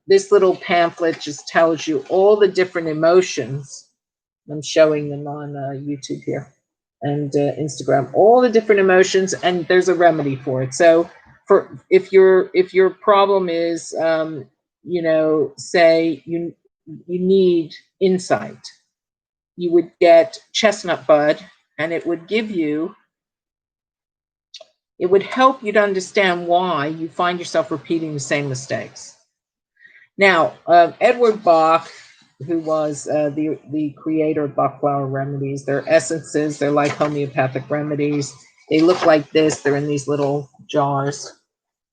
This little pamphlet just tells you all the different emotions. I'm showing them on YouTube here and Instagram, all the different emotions, and there's a remedy for it. So for if your problem is, say you need insight, you would get chestnut bud, and it would help you to understand why you find yourself repeating the same mistakes. Now, Edward Bach, who was the creator of Bach flower remedies, they're essences. They're like homeopathic remedies. They look like this. They're in these little jars,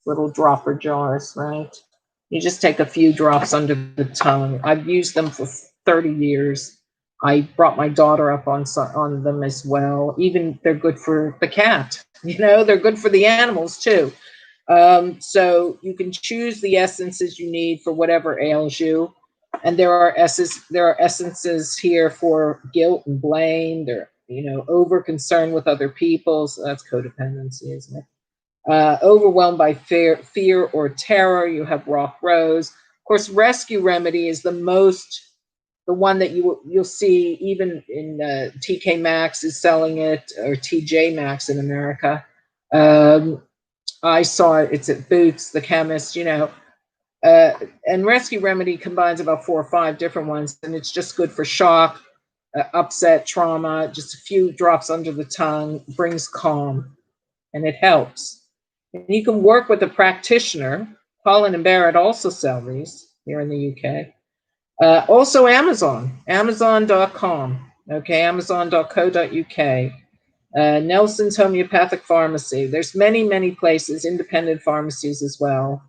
little dropper jars, right? You just take a few drops under the tongue. I've used them for 30 years. I brought my daughter up on them as well. Even they're good for the cat. They're good for the animals too. So you can choose the essences you need for whatever ails you. And there are essences here for guilt and blame. They're, over concern with other people. So that's codependency, isn't it? Overwhelmed by fear or terror, you have rock rose. Of course, rescue remedy is the one that you'll see even in TK Maxx is selling it, or TJ Maxx in America. I saw it. It's at Boots, the chemist, and rescue remedy combines about 4 or 5 different ones, and it's just good for shock, upset, trauma. Just a few drops under the tongue brings calm, and it helps. And you can work with a practitioner. Colin and Barrett also sell these here in the UK. Also Amazon.com, okay, Amazon.co.uk. Nelson's Homeopathic Pharmacy. There's many places, independent pharmacies as well.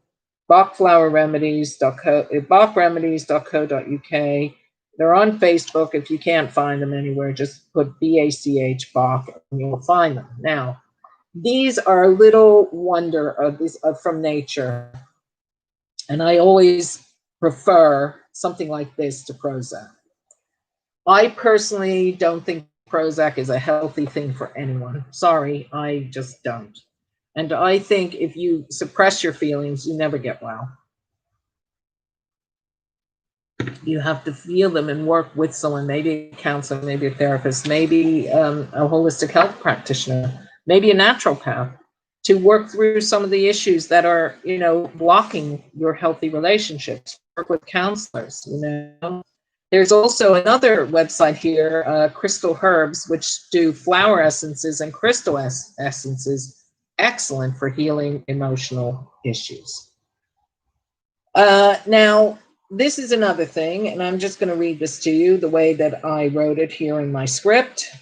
Bachremedies.co.uk. They're on Facebook. If you can't find them anywhere, just put BACH Bach and you'll find them. Now, these are a little wonder from nature. And I always prefer something like this to Prozac. I personally don't think Prozac is a healthy thing for anyone. Sorry, I just don't. And I think if you suppress your feelings, you never get well. You have to feel them and work with someone, maybe a counselor, maybe a therapist, maybe a holistic health practitioner, maybe a naturopath, to work through some of the issues that are, blocking your healthy relationships. Work with counselors, There's also another website here, Crystal Herbs, which do flower essences and crystal essences, excellent for healing emotional issues. Now, this is another thing, and I'm just going to read this to you the way that I wrote it here in my script.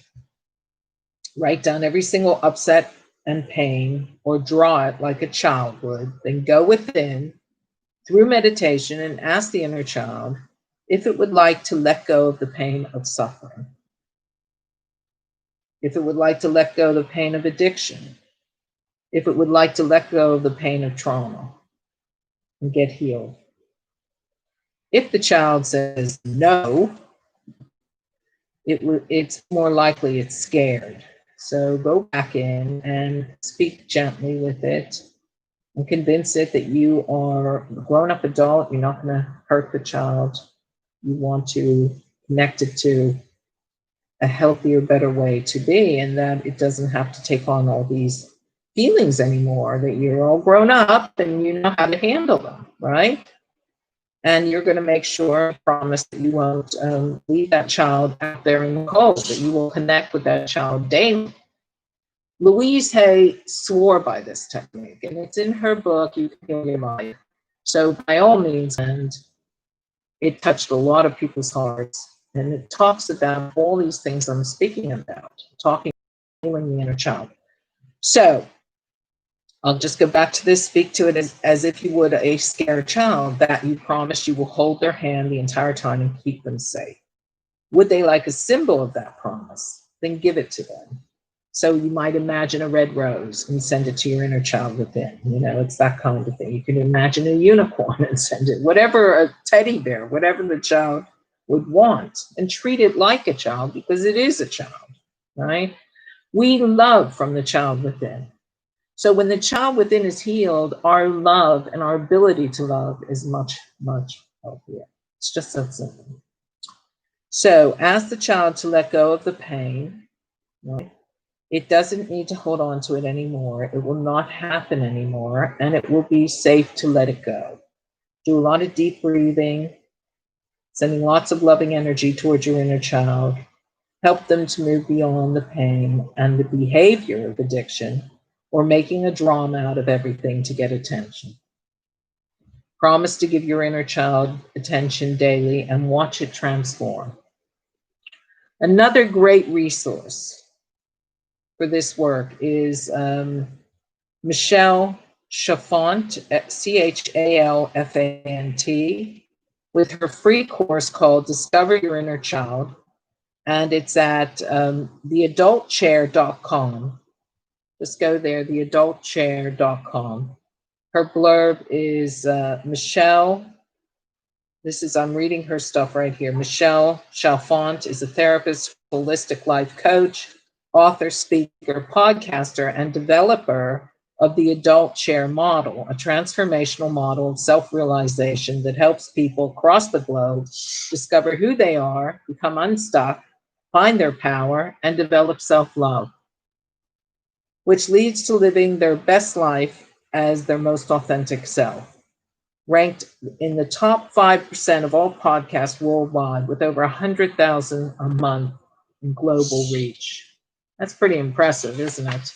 Write down every single upset and pain, or draw it like a child would. Then go within through meditation and ask the inner child if it would like to let go of the pain of suffering, if it would like to let go of the pain of addiction, if it would like to let go of the pain of trauma and get healed. If the child says no, it's more likely it's scared. So go back in and speak gently with it and convince it that you are a grown-up adult. You're not going to hurt the child. You want to connect it to a healthier, better way to be, and that it doesn't have to take on all these feelings anymore, that you're all grown up and you know how to handle them, right? And you're going to make sure, promise, that you won't leave that child out there in the cold, that you will connect with that child daily. Louise Hay swore by this technique, and it's in her book, You Can Heal Your Life. So by all means, and it touched a lot of people's hearts, and it talks about all these things I'm speaking about, talking about healing the inner child. So I'll just go back to this, speak to it as if you would a scared child, that you promise you will hold their hand the entire time and keep them safe. Would they like a symbol of that promise? Then give it to them. So you might imagine a red rose and send it to your inner child within. You know, it's that kind of thing. You can imagine a unicorn and send it, whatever, a teddy bear, whatever the child would want, and treat it like a child because it is a child, right? We love from the child within. So when the child within is healed, our love and our ability to love is much, much healthier. It's just so simple. So ask the child to let go of the pain, right? It doesn't need to hold on to it anymore. It will not happen anymore, and it will be safe to let it go. Do a lot of deep breathing, sending lots of loving energy towards your inner child. Help them to move beyond the pain and the behavior of addiction, or making a drama out of everything to get attention. Promise to give your inner child attention daily and watch it transform. Another great resource for this work is Michelle Chalfant, Chalfant, with her free course called Discover Your Inner Child, and it's at theadultchair.com. Just go there, theadultchair.com. Her blurb is Michelle. I'm reading her stuff right here. Michelle Chalfant is a therapist, holistic life coach, author, speaker, podcaster, and developer of the Adult Chair model, a transformational model of self-realization that helps people across the globe discover who they are, become unstuck, find their power, and develop self-love, which leads to living their best life as their most authentic self. Ranked in the top 5% of all podcasts worldwide, with over 100,000 a month in global reach. That's pretty impressive, isn't it?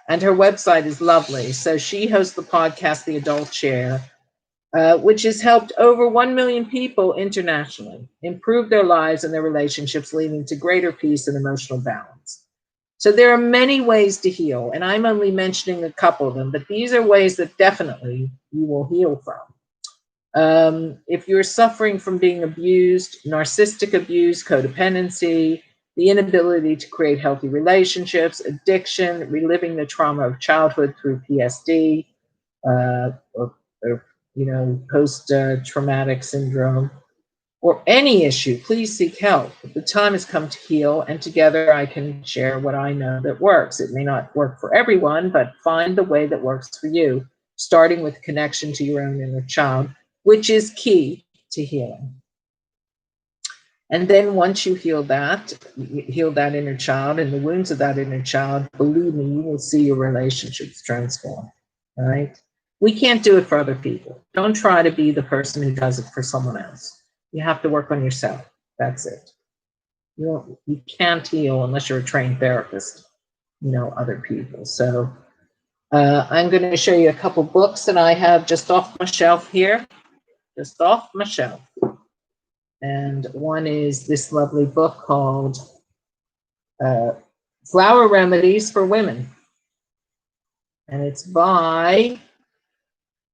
And her website is lovely. So she hosts the podcast, The Adult Chair, which has helped over 1 million people internationally improve their lives and their relationships, leading to greater peace and emotional balance. So there are many ways to heal, and I'm only mentioning a couple of them, but these are ways that definitely you will heal from. If you're suffering from being abused, narcissistic abuse, codependency, the inability to create healthy relationships, addiction, reliving the trauma of childhood through PSD, or post-traumatic syndrome, or any issue, please seek help. The time has come to heal, and together I can share what I know that works. It may not work for everyone, but find the way that works for you, starting with connection to your own inner child, which is key to healing. And then once you heal that inner child and the wounds of that inner child, believe me, you will see your relationships transform, all right? We can't do it for other people. Don't try to be the person who does it for someone else. You have to work on yourself. That's it. You can't heal unless you're a trained therapist, other people. So I'm going to show you a couple books that I have just off my shelf here. Just off my shelf. And one is this lovely book called Flower Remedies for Women. And it's by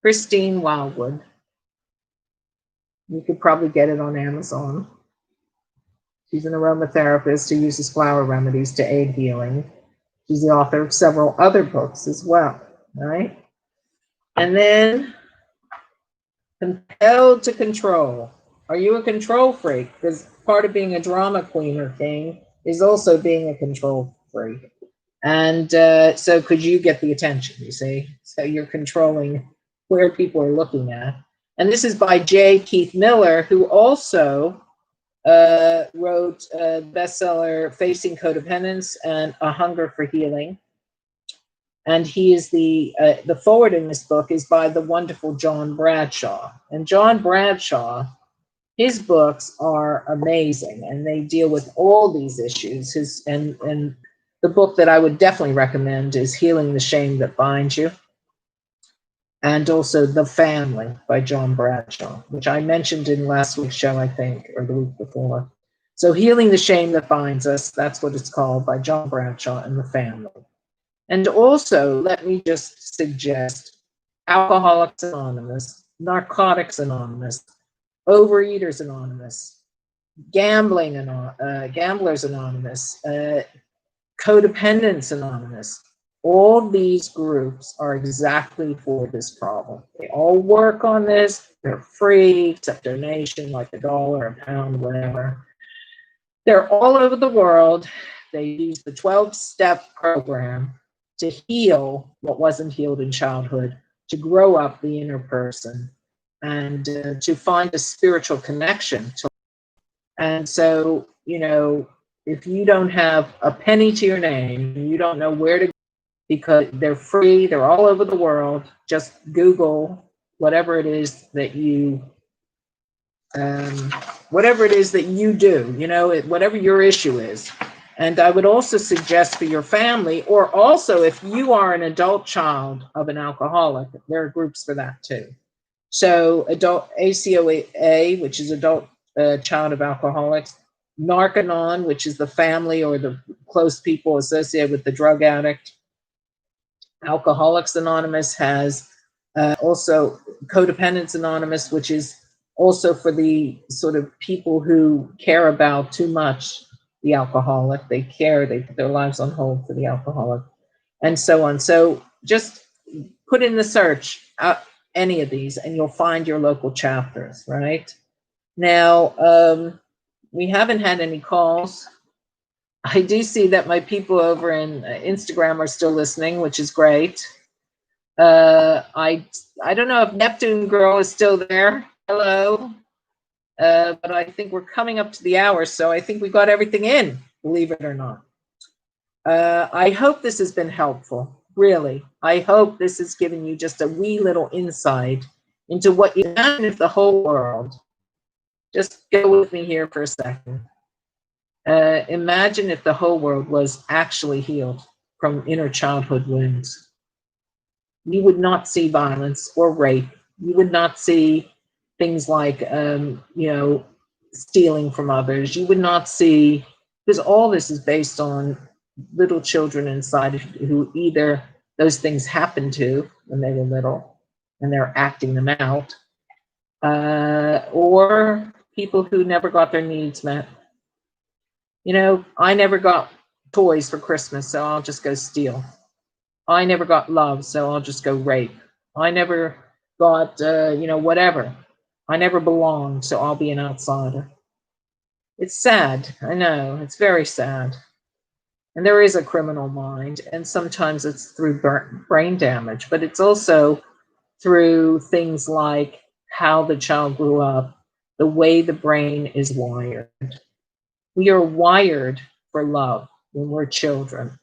Christine Wildwood. You could probably get it on Amazon. She's an aromatherapist who uses flower remedies to aid healing. She's the author of several other books as well, right? And then Compelled to Control. Are you a control freak? Because part of being a drama queen or king is also being a control freak. And so could you get the attention, you see? So you're controlling where people are looking at. And this is by J. Keith Miller, who also wrote a bestseller, Facing Codependence and A Hunger for Healing. And he is the forward in this book is by the wonderful John Bradshaw. And John Bradshaw, his books are amazing, and they deal with all these issues. And the book that I would definitely recommend is Healing the Shame That Binds You, and also The Family by John Bradshaw, which I mentioned in last week's show, I think, or the week before. So Healing the Shame That Binds Us, that's what it's called, by John Bradshaw, and The Family. And also, let me just suggest Alcoholics Anonymous, Narcotics Anonymous, Overeaters Anonymous, Gamblers Anonymous, Codependents Anonymous. All these groups are exactly for this problem. They all work on this. They're free, except donation, like $1, a pound, whatever. They're all over the world. They use the 12-step program to heal what wasn't healed in childhood, to grow up the inner person, and to find a spiritual connection. And so, you know, if you don't have a penny to your name, you don't know where to go, because they're free, they're all over the world. Just Google whatever it is that you do, you know, whatever your issue is. And I would also suggest for your family, or also if you are an adult child of an alcoholic, there are groups for that too. So adult ACOA, which is adult child of alcoholics, Narcanon, which is the family or the close people associated with the drug addict. Alcoholics Anonymous has also Codependents Anonymous, which is also for the sort of people who care about too much the alcoholic. They care, they put their lives on hold for the alcoholic, and so on. So just put in the search any of these, and you'll find your local chapters, right? Now, we haven't had any calls. I do see that my people over in Instagram are still listening, which is great. I don't know if Neptune Girl is still there. Hello. But I think we're coming up to the hour, so I think we got everything in, believe it or not. I hope this has been helpful, really. I hope this has given you just a wee little insight into what you imagine if the whole world, just go with me here for a second. Imagine if the whole world was actually healed from inner childhood wounds. You would not see violence or rape. You would not see things like, you know, stealing from others. You would not see, because all this is based on little children inside who either those things happened to when they were little and they're acting them out, or people who never got their needs met. You know, I never got toys for Christmas, so I'll just go steal. I never got love, so I'll just go rape. I never got, you know, whatever. I never belonged, so I'll be an outsider. It's sad. I know. It's very sad. And there is a criminal mind, and sometimes it's through brain damage, but it's also through things like how the child grew up, the way the brain is wired. We are wired for love when we're children.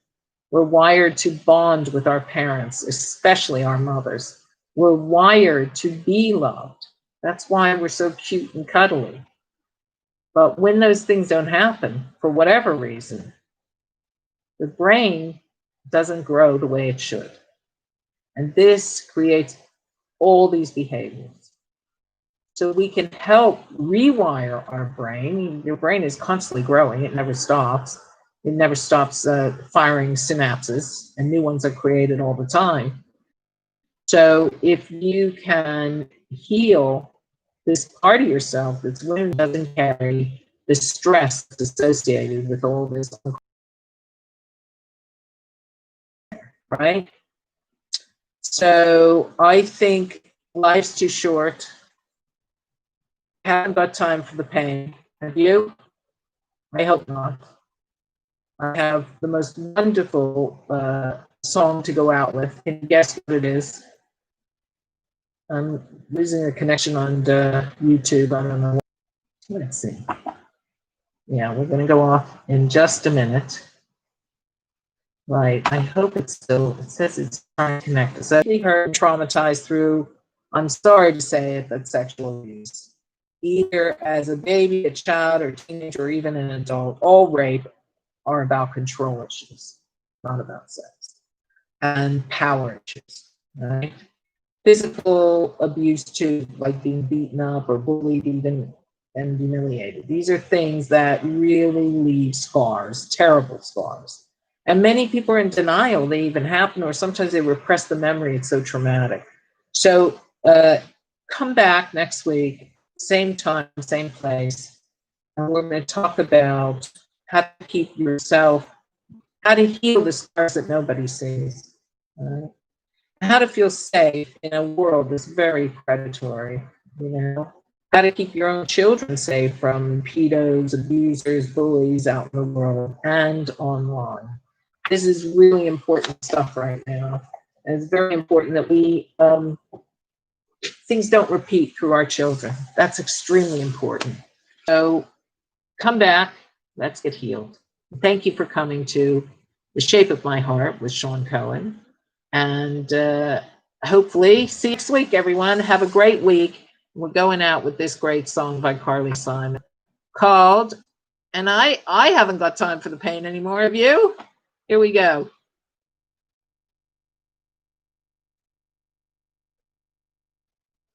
We're wired to bond with our parents, especially our mothers. We're wired to be loved. That's why we're so cute and cuddly. But when those things don't happen, for whatever reason, the brain doesn't grow the way it should. And this creates all these behaviors. So we can help rewire our brain. Your brain is constantly growing. It never stops. It never stops firing synapses, and new ones are created all the time. So if you can heal this part of yourself that's wound doesn't carry the stress associated with all this, right? So I think life's too short. I haven't got time for the pain. Have you? I hope not. I have the most wonderful song to go out with. Can you guess what it is? I'm losing a connection on YouTube. I don't know. Let's see. Yeah, we're going to go off in just a minute. Right. I hope it's still, it says it's trying to connect us. I've heard traumatized through, I'm sorry to say it, but sexual abuse. Either as a baby, a child, or teenager, or even an adult. All rape are about control issues, not about sex. And power issues, right? Physical abuse too, like being beaten up or bullied even and humiliated. These are things that really leave scars, terrible scars. And many people are in denial they even happen, or sometimes they repress the memory. It's so traumatic. So come back next week, same time, same place. And we're going to talk about how to keep yourself, how to heal the scars that nobody sees, right? How to feel safe in a world that's very predatory, you know? How to keep your own children safe from pedos, abusers, bullies out in the world and online. This is really important stuff right now. And it's very important that we, things don't repeat through our children. That's extremely important. So come back, let's get healed. Thank you for coming to The Shape of My Heart with Shawn Cohen. And hopefully, see you next week, everyone. Have a great week. We're going out with this great song by Carly Simon called, and I haven't got time for the pain anymore. Have you? Here we go.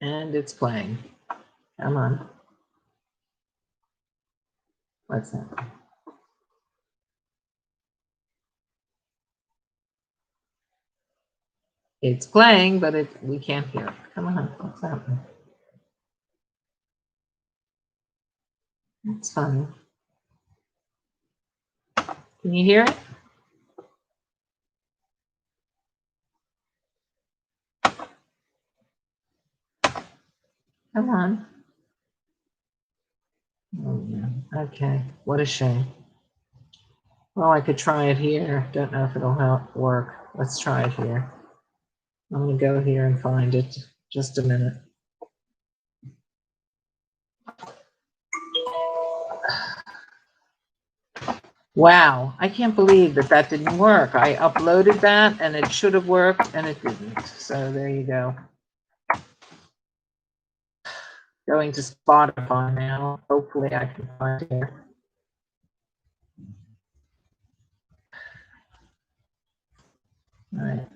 And it's playing. Come on. What's that? It's playing, but we can't hear it. Come on. What's happening? It's funny. Can you hear it? Come on. Oh, yeah. Okay. What a shame. Well, I could try it here. Don't know if it'll help work. Let's try it here. I'm going to go here and find it. Just a minute. Wow, I can't believe that didn't work. I uploaded that and it should have worked and it didn't. So there you go. Going to Spotify now. Hopefully I can find it here. All right.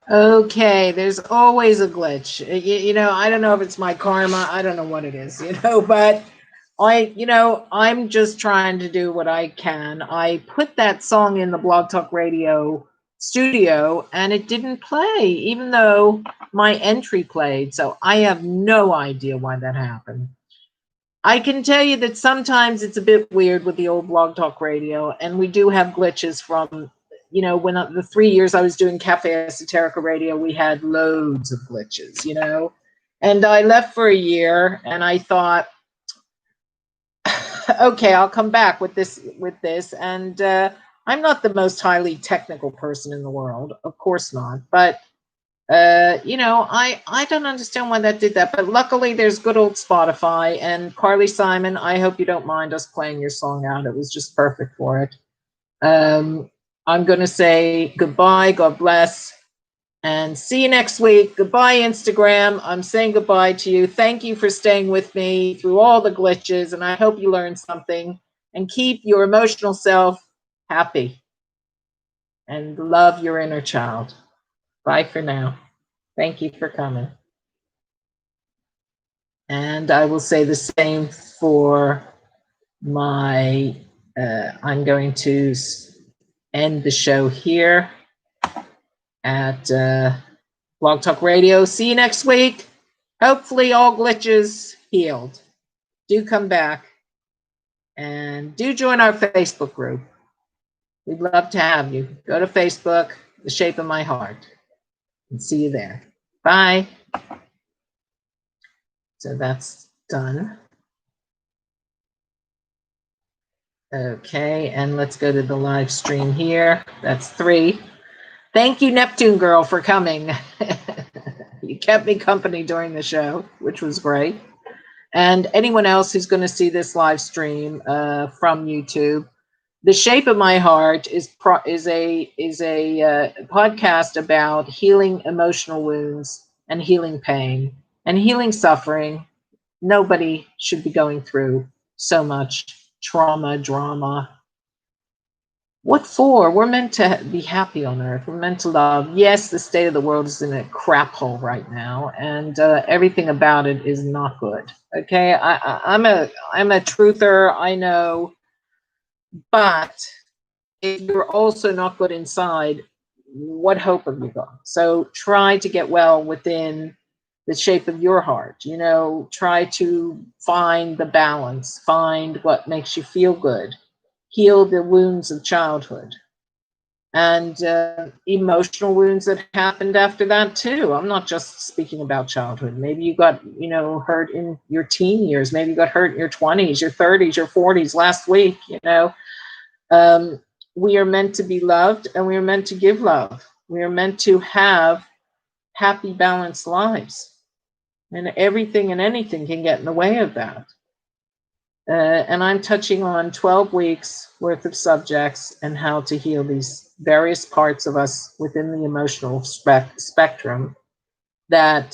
Okay, there's always a glitch. You know, I don't know if it's my karma. I don't know what it is, you know, but I'm just trying to do what I can. I put that song in the Blog Talk Radio studio and it didn't play, even though my entry played. So I have no idea why that happened. I can tell you that sometimes it's a bit weird with the old Blog Talk Radio, and we do have glitches from, when the 3 years I was doing Cafe Esoterica Radio, we had loads of glitches, and I left for a year, and I thought, okay, I'll come back with this, and I'm not the most highly technical person in the world, of course not, but I don't understand why that did that, but luckily there's good old Spotify. And Carly Simon, I hope you don't mind us playing your song out. It was just perfect for it. I'm going to say goodbye, God bless, and see you next week. Goodbye, Instagram. I'm saying goodbye to you. Thank you for staying with me through all the glitches, and I hope you learned something. And keep your emotional self happy and love your inner child. Bye for now. Thank you for coming. And I will say the same for my, I'm going to end the show here at Blog Talk Radio. See you next week. Hopefully all glitches healed. Do come back and do join our Facebook group. We'd love to have you. Go to Facebook, The Shape of My Heart, and see you there. Bye. So that's done. Okay, and let's go to the live stream here. That's 3. Thank you, Neptune Girl, for coming. You kept me company during the show, which was great. And anyone else who's going to see this live stream from YouTube, The Shape of My Heart is a podcast about healing emotional wounds and healing pain and healing suffering. Nobody should be going through so much trauma, drama. What for? We're meant to be happy on earth. We're meant to love. Yes, the state of the world is in a crap hole right now, and everything about it is not good. Okay, I'm a truther, I know, but if you're also not good inside, what hope have you got? So try to get well within the shape of your heart. Try to find the balance, find what makes you feel good, heal the wounds of childhood and emotional wounds that happened after that too. I'm not just speaking about childhood. Maybe you got, hurt in your teen years. Maybe you got hurt in your 20s, your 30s, your 40s, last week, we are meant to be loved and we are meant to give love. We are meant to have happy, balanced lives. And everything and anything can get in the way of that. And I'm touching on 12 weeks worth of subjects and how to heal these various parts of us within the emotional spectrum that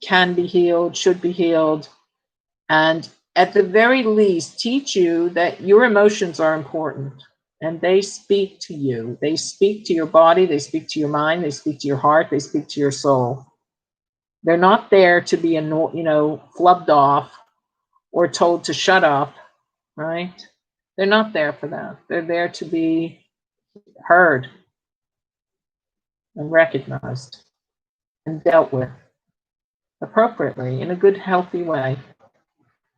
can be healed, should be healed, and at the very least teach you that your emotions are important and they speak to you. They speak to your body, they speak to your mind, they speak to your heart, they speak to your soul. They're not there to be, flubbed off or told to shut up, right? They're not there for that. They're there to be heard and recognized and dealt with appropriately in a good, healthy way.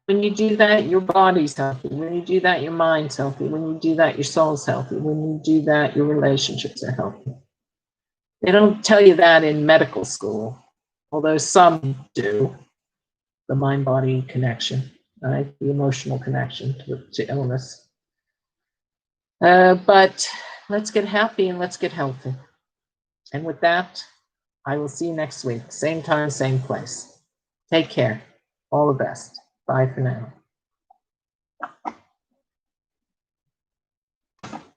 When you do that, your body's healthy. When you do that, your mind's healthy. When you do that, your soul's healthy. When you do that, your relationships are healthy. They don't tell you that in medical school, although some do, the mind-body connection, right? The emotional connection to illness. But let's get happy and let's get healthy. And with that, I will see you next week. Same time, same place. Take care. All the best. Bye for now.